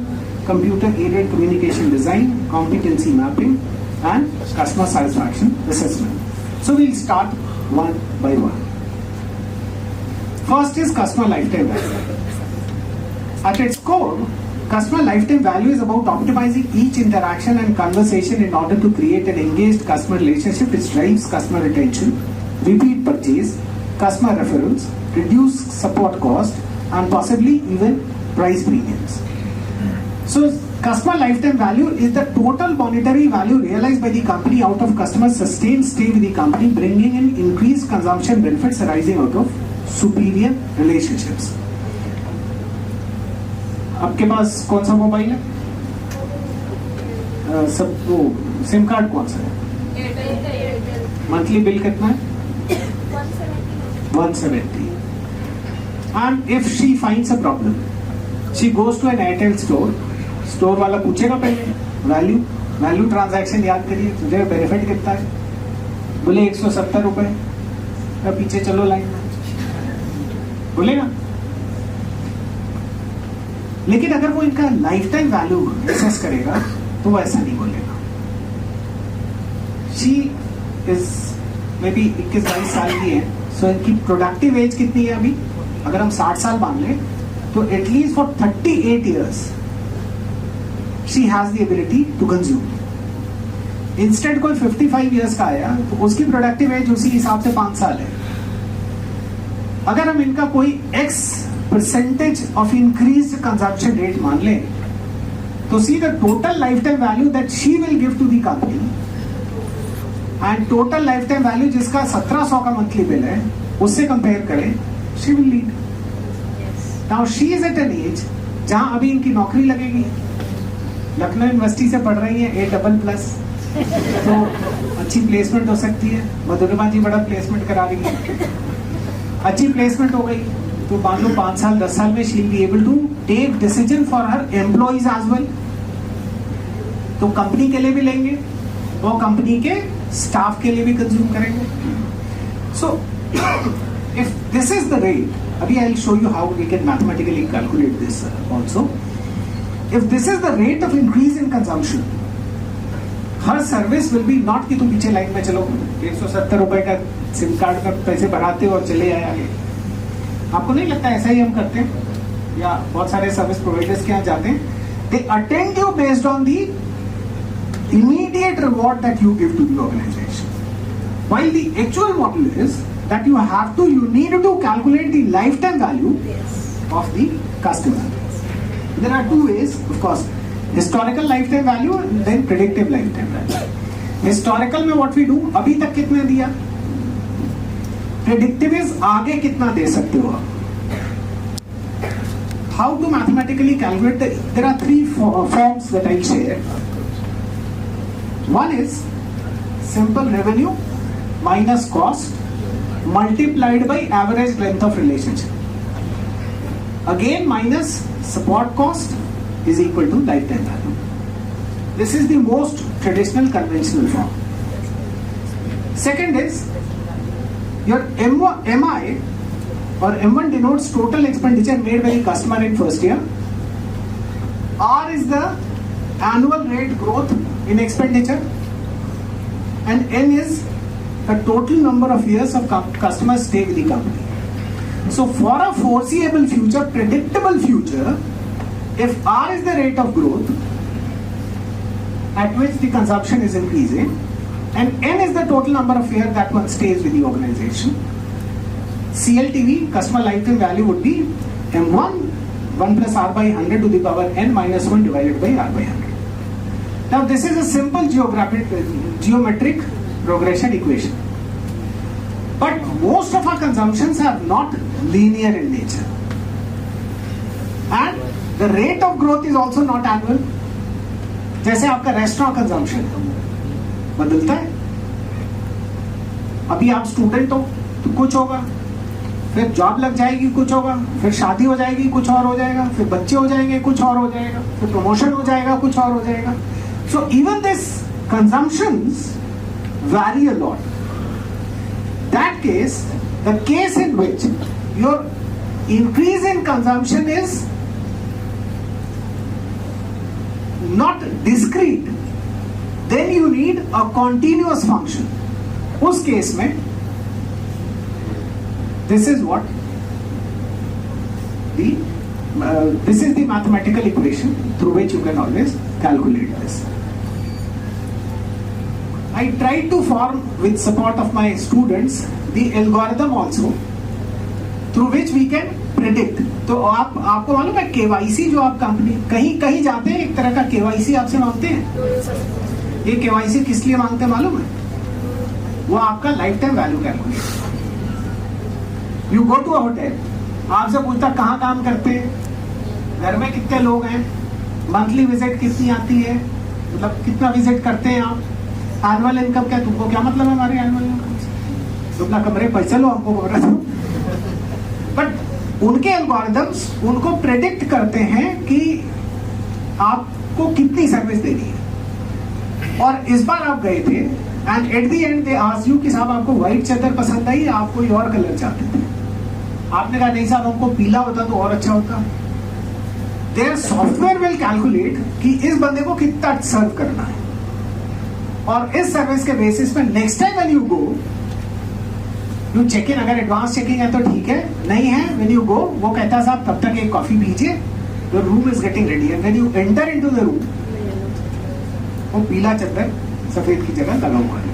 computer-aided communication design, competency mapping, and customer satisfaction assessment. So we'll start one by one. First is customer lifetime value. At its core, customer lifetime value is about optimizing each interaction and conversation in order to create an engaged customer relationship which drives customer retention, repeat purchase, customer referrals, reduce support cost, and possibly even price premiums. So customer lifetime value is the total monetary value realized by the company out of customers' sustained stay with the company, bringing in increased consumption benefits arising out of superior relationships. आपके पास कौन सा mobile है? सब वो SIM card कौन सा है? Monthly bill कितना है? 170. And if she finds a problem, she goes to an Airtel store. Store वाला पूछेगा पहले वैल्यू ट्रांजैक्शन याद करिए, तुझे बेनिफिट कितना है? बोले 170 रुपए. पीछे चलो लाइन में, बोलेगा. लेकिन अगर वो इनका लाइफ टाइम वैल्यू एसेस करेगा तो वो ऐसा नहीं बोलेगा. शी इज मे बी 21-22 साल की है. सो इनकी प्रोडक्टिव एज कितनी है अभी? अगर हम 60 साल मान लें तो at least for 38 years she has the ability to consume. Instead कोई 55 years का आया तो उसकी प्रोडक्टिव एज उसी हिसाब से 5 साल है. अगर हम इनका कोई X percentage of increased consumption rate मान लें तो see the total lifetime value that she will give to the company and total lifetime value जिसका 1700 का मंथली बिल है उससे कंपेयर करें, she will lead. Now she is at an age जहां अभी इनकी नौकरी लगेगी. लखनऊ यूनिवर्सिटी से पढ़ रही है A++, तो अच्छी प्लेसमेंट हो सकती है. मधुरमा जी बड़ा प्लेसमेंट करा रही है. अच्छी प्लेसमेंट हो गई तो मान लो 5 साल 10 साल में she will be able to take decision for her employees as well. तो कंपनी के लिए भी लेंगे और कंपनी के स्टाफ के लिए भी कंज्यूम करेंगे. So if this is the rate, अभी I will show you how we can mathematically calculate this also. If this is the rate of increase in consumption, her service will be not कि तुम पीछे line में चलो 170 रुपए का SIM card का पैसे बढ़ाते हो और चले आए आगे. आपको नहीं लगता ऐसा ही हम करते हैं? या बहुत सारे सर्विस प्रोवाइडर्स के यहाँ जाते हैं, they attend you based on the immediate reward that you give to the organization. While the actual model is that you need to calculate the lifetime value of the customer. There are two ways, of course, historical lifetime value and then predictive lifetime value. Historical में what we do, अभी तक कितना दिया. Predictive is आगे कितना दे सकते हो आप. How to mathematically calculate there are 3 forms that I'll share. One is simple revenue minus cost multiplied by average length of relationship. Again minus support cost is equal to lifetime value. This is the most traditional conventional form. Second is your MI or M1 denotes total expenditure made by the customer in first year. R is the annual rate growth in expenditure and N is the total number of years of customers stay with the company. So for a foreseeable future, predictable future, if R is the rate of growth at which the consumption is increasing and N is the total number of years that one stays with the organization, CLTV, customer lifetime value, would be M1, 1 plus R by 100 to the power N minus 1 divided by R by 100. Now this is a simple geometric progression equation. But most of our consumptions are not linear in nature. And the rate of growth is also not annual. जैसे आपका restaurant consumption बदलता है, अभी आप student हो तो कुछ होगा, फिर जॉब लग जाएगी कुछ होगा, फिर शादी हो जाएगी कुछ और हो जाएगा, फिर बच्चे हो जाएंगे कुछ और हो जाएगा, फिर प्रमोशन हो जाएगा कुछ और हो जाएगा. So even this consumptions vary a lot. That case, the case in which your increase in consumption is not discrete, then you need a continuous function. उस केस में this is what this is the mathematical equation through which you can always calculate this. I tried to form, with support of my students, the algorithm also through which we can predict. तो आपको मालूम है KYC जो आप company कहीं जाते हैं एक तरह का KYC आपसे मांगते हैं. ये KYC किस लिए मांगते हैं मालूम है? वो आपका life time value calculate. You go to a hotel, आपसे पूछता कहाँ काम करते हैं, घर में कितने लोग हैं, मंथली विजिट कितनी आती है, मतलब कितना विजिट करते हैं आप, एनुअल इनकम क्या, तुमको क्या मतलब है हमारे एनुअल इनकम से, तुम अपना कमरे पैसे लो हमको बोल रहे हो. बट उनके एल्गोरिथम्स उनको प्रेडिक्ट करते हैं कि आपको कितनी सर्विस देनी है. और इस बार आप गए थे and at the and they asked you कि साहब आपको व्हाइट चादर पसंद आई, आप कोई और कलर चाहते थे. आपने कहा नहीं साहब हमको पीला होता तो और अच्छा होता. देयर सॉफ्टवेयर विल कैलकुलेट कि इस बंदे को कितना सर्व करना है, और इस सर्विस के बेसिस पे next time when you go you check in. अगर एडवांस चेकिंग है तो ठीक है, नहीं है व्हेन यू गो वो कहता है साहब तब तक एक कॉफी पीजिए, your room is getting ready. And when you enter into the room वो पीला चद्दर सफेद की जगह लगा हुआ है.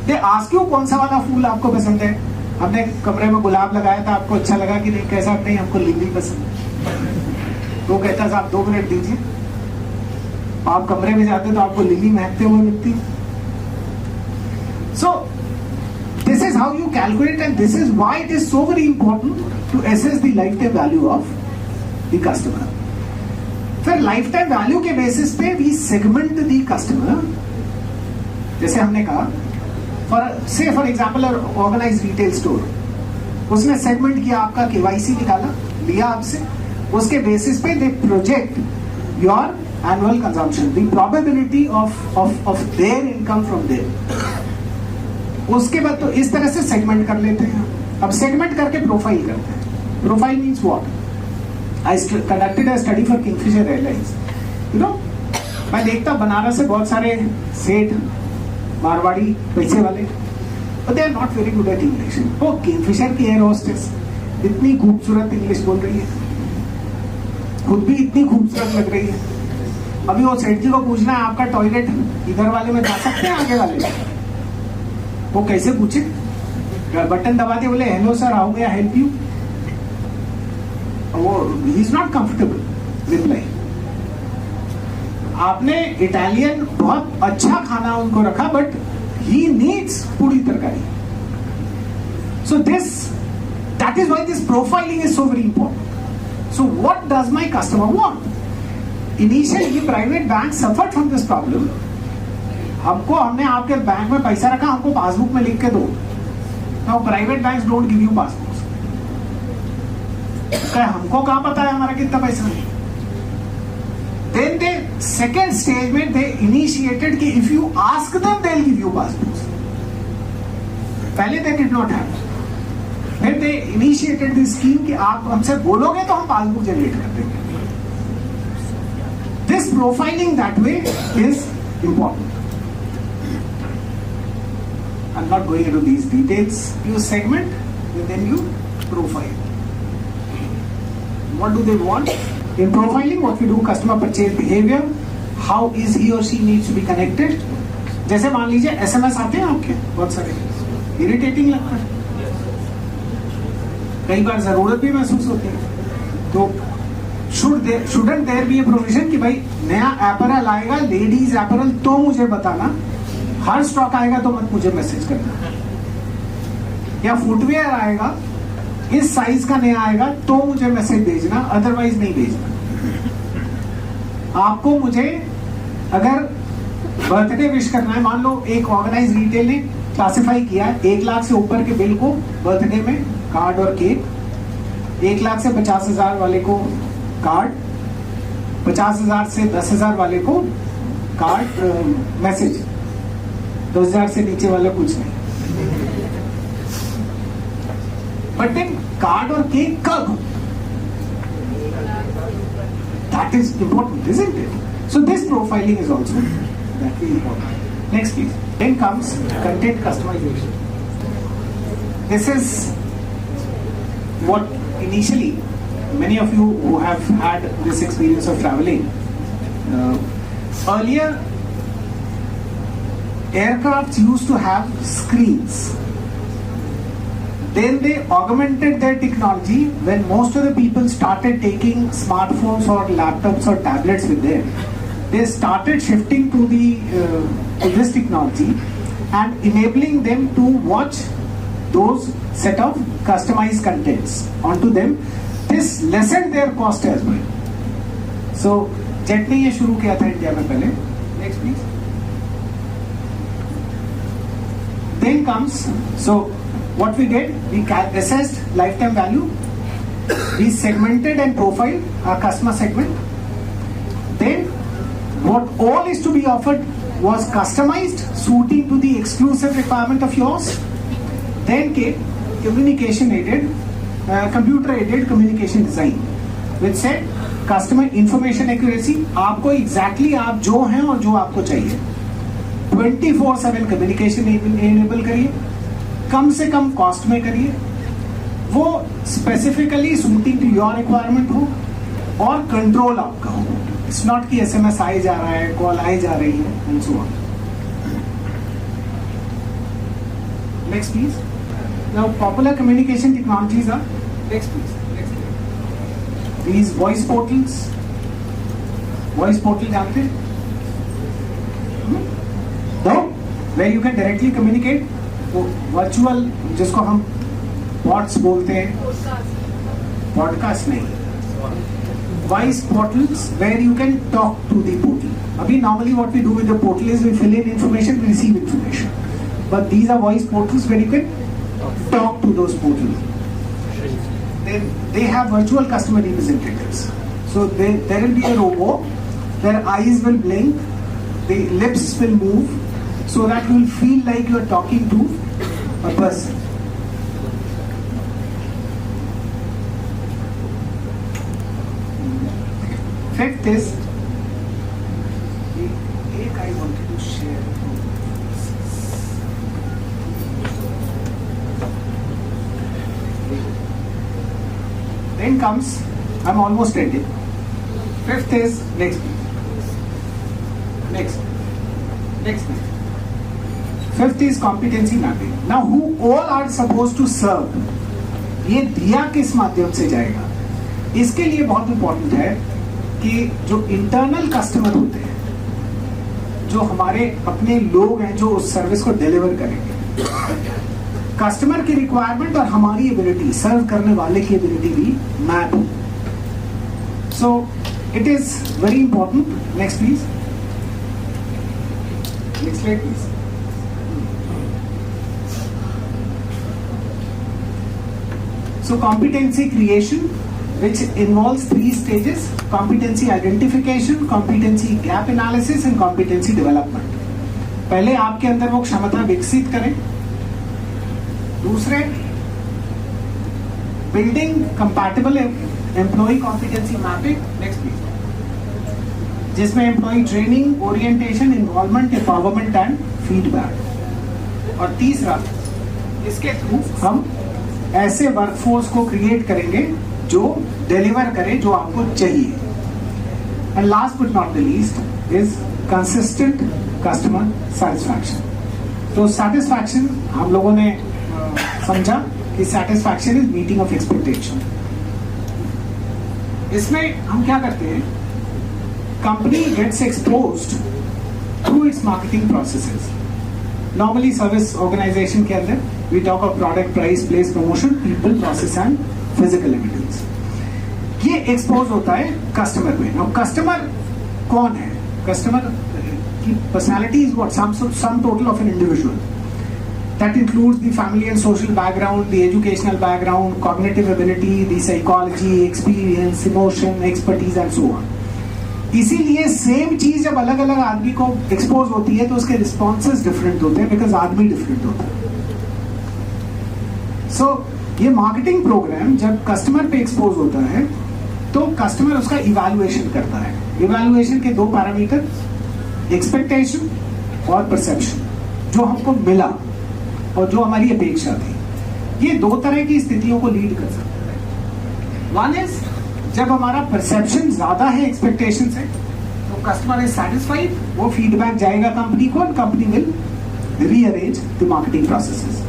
दे आस्क यू कौन सा वाला फूल आपको पसंद है, हमने कमरे में गुलाब लगाया था आपको अच्छा लगा कि नहीं, कैसा नहीं हमको लिली पसंद है. तो कहता है साहब 2 मिनट दीजिए. आप कमरे में जाते तो आपको लिली महकते हुए मिलती. So this is how you calculate and this is why it is so very important to assess the life time value of the customer. फिर लाइफ टाइम वैल्यू के बेसिस पे वी सेगमेंट द कस्टमर. जैसे हमने कहा for example organize retail store, उसने segment किया, आपका KYC निकाला, लिया आपसे, उसके बेसिस पे they project your annual consumption, the probability of their income from there. उसके बाद तो इस तरह से सेगमेंट कर लेते हैं. अब सेगमेंट करके प्रोफाइल करते हैं. Profile means what? I conducted a study for Kingfisher Airlines. You know, मैं देखता बनारस से बहुत सारे सेठ मारवाड़ी पैसे वाले, but they are not very good at English. वो किंगफिशर की एयर होस्टेस इतनी खूबसूरत इंग्लिश बोल रही है, खुद भी इतनी खूबसूरत लग रही है. अभी वो सेठ जी को पूछना है आपका टॉयलेट इधर वाले में जा सकते हैं आगे वाले, वो कैसे पूछे? बटन दबा दे, बोले hello sir how may I help you. वो he is not comfortable reply. आपने इटालियन बहुत अच्छा खाना उनको रखा बट ही नीड्स पूरी तरकारी. So this that is why this profiling is so very important. So what does my customer want? Initially private bank suffered from this problem. हमने आपके बैंक में पैसा रखा, हमको पासबुक में लिख के दो. Now private banks don't give you passbook. हमको कहां पता है हमारा कितना पैसा है? देन दे सेकेंड स्टेज में दे इनिशिएटेड कि if you ask them they will give you passbook. पहले दे डिड नॉट हैव. फिर दे इनिशिएटेड दिस स्कीम कि आप हमसे बोलोगे तो हम पासबुक जनरेट कर देंगे. This profiling that way is important. I'm not going into these details. You segment and then you profile. What do they want? In profiling, what we do, customer purchase behavior, how is he or she needs to be connected. जैसे मान लीजिए SMS आते हैं आपके बहुत सारे, irritating लगता है, कई बार जरूरत भी महसूस होती है. तो shouldn't there be a provision कि भाई नया एपरल आएगा, लेडीज एपरल, तो मुझे बताना, हर स्टॉक आएगा तो मत मुझे मैसेज करना. या फुटवेयर आएगा इस साइज का नया आएगा तो मुझे मैसेज भेजना, अदरवाइज नहीं भेजना. आपको मुझे अगर बर्थडे विश करना है, मान लो एक ऑर्गेनाइज रिटेल ने क्लासिफाई किया 1 लाख से ऊपर के बिल को बर्थडे में कार्ड और केक, 1 लाख से 50,000 वाले को कार्ड, 50,000 से 10,000 वाले को कार्ड मैसेज, 10,000 से नीचे वाला कुछ नहीं। बट देन कार्ड और केक कब? That is important, isn't it? So this profiling is also that very important. Next please. Then comes content customization. This is what initially many of you who have had this experience of traveling, earlier aircrafts used to have screens. Then they augmented their technology when most of the people started taking smartphones or laptops or tablets with them. They started shifting to this technology and enabling them to watch those set of customized contents onto them. This lessened their cost as well. So jet ने ये शुरू किया था India में पहले. Next please. Then comes, so what we did, we assessed lifetime value, we segmented and profiled our customer segment. Then what all is to be offered was customized, suiting to the exclusive requirement of yours. Then came communication aided, computer aided communication design, which said customer information accuracy, आपको exactly आप जो हैं और जो आपको चाहिए 24/7 communication enable करिए, कम से कम कॉस्ट में करिए, वो specifically suiting to your requirement हो और कंट्रोल आपका हो. इट्स नॉट कि SMS आए जा रहा है, कॉल आए जा रही है and so on. Next please. Now popular communication technologies are, next please, these voice portals. Voice portal जानते हैं? Where you can directly communicate. वो वर्चुअल जिसको हम बॉट्स बोलते हैं, पॉडकास्ट नहीं, voice portals where you can talk to the portal. अभी normally what we do with the portal is we fill in information, we receive information, but these are voice portals where you can talk to those portals. Then they have virtual customer representatives. So there will be a robot, their eyes will blink, the lips will move, so that you will feel like you are talking to a person. Fifth is, I wanted to share. Then comes, I'm almost ending. Fifth is next. Fifth is competency mapping. Now who all are supposed to serve? ये दिया किस माध्यम से जाएगा? इसके लिए बहुत important है कि जो इंटरनल कस्टमर होते हैं, जो हमारे अपने लोग हैं जो उस सर्विस को डिलीवर करेंगे, कस्टमर की रिक्वायरमेंट और हमारी एबिलिटी, सर्व करने वाले की एबिलिटी भी मैप हो. सो it is very important. Next please. Next slide, please. So competency creation, which involves 3 stages: competency identification, competency gap analysis and competency development. पहले आपके अंदर वो क्षमता विकसित करें. दूसरे, building compatible employee competency mapping. Next please. जिसमें employee training, orientation, involvement, empowerment and feedback. और तीसरा, इसके थ्रू हम ऐसे वर्कफोर्स को क्रिएट करेंगे जो डिलीवर करे जो आपको चाहिए. And last but not the least is consistent customer satisfaction. तो सेटिस्फैक्शन हम लोगों ने समझा कि satisfaction is meeting of expectation. इसमें हम क्या करते हैं, company gets exposed through its marketing processes. Normally service organization के अंदर we talk of product, price, place, promotion, people, process and physical evidence. ये expose होता है customer में. Now customer कौन है? Customer की personality is what? Sum total of an individual. That includes the family and social background, the educational background, cognitive ability, the psychology, experience, emotion, expertise and so on. इसीलिए same चीज जब अलग अलग आदमी को एक्सपोज होती है तो उसके रिस्पॉन्सेस डिफरेंट होते हैं, बिकॉज आदमी डिफरेंट होता है. सो ये मार्केटिंग प्रोग्राम जब कस्टमर पे एक्सपोज होता है तो कस्टमर उसका इवैल्यूएशन करता है. इवैल्यूएशन के दो पैरामीटर, एक्सपेक्टेशन और परसेप्शन, जो हमको मिला और जो हमारी अपेक्षा थी. ये दो तरह की स्थितियों को लीड कर सकता है. वन इज जब हमारा परसेप्शन ज्यादा है एक्सपेक्टेशन से, तो कस्टमर इज सेटिस्फाइड, वो फीडबैक जाएगा कंपनी को और company will rearrange the marketing processes.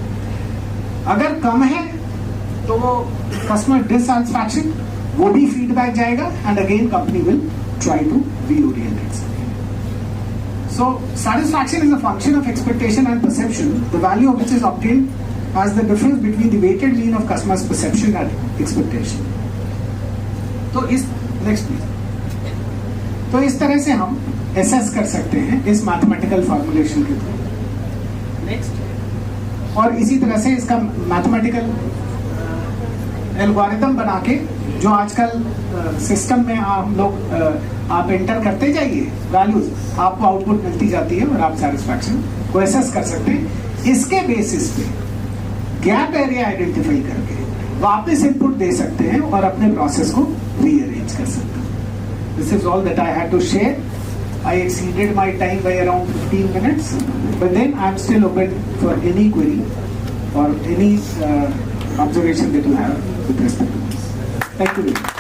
अगर कम है तो वो कस्टमर डिससैटिस्फैक्शन, वो भी फीडबैक जाएगा and again company will try to reorient itself. So satisfaction is a function of expectation and perception, the value of which is obtained as the difference between the weighted mean of customers' perception and expectation. तो इस next please. तो इस तरह से हम assess कर सकते हैं इस मैथमेटिकल फॉर्मुलेशन के थ्रू. नेक्स्ट. और इसी तरह से इसका मैथमेटिकल एल्गोरिथम बना के जो आजकल सिस्टम में हम लोग आप एंटर करते जाइए वैल्यूज, आपको आउटपुट मिलती जाती है और आप सेटिस्फैक्शन को एसेस कर सकते हैं. इसके बेसिस पे गैप एरिया आइडेंटिफाई करके वापस इनपुट दे सकते हैं और अपने प्रोसेस को रीअरेंज कर सकते हैं. This is all that I had to share. I exceeded my time by around 15 minutes, but then I'm still open for any query or any observation that you have with respect to this. Thank you very much.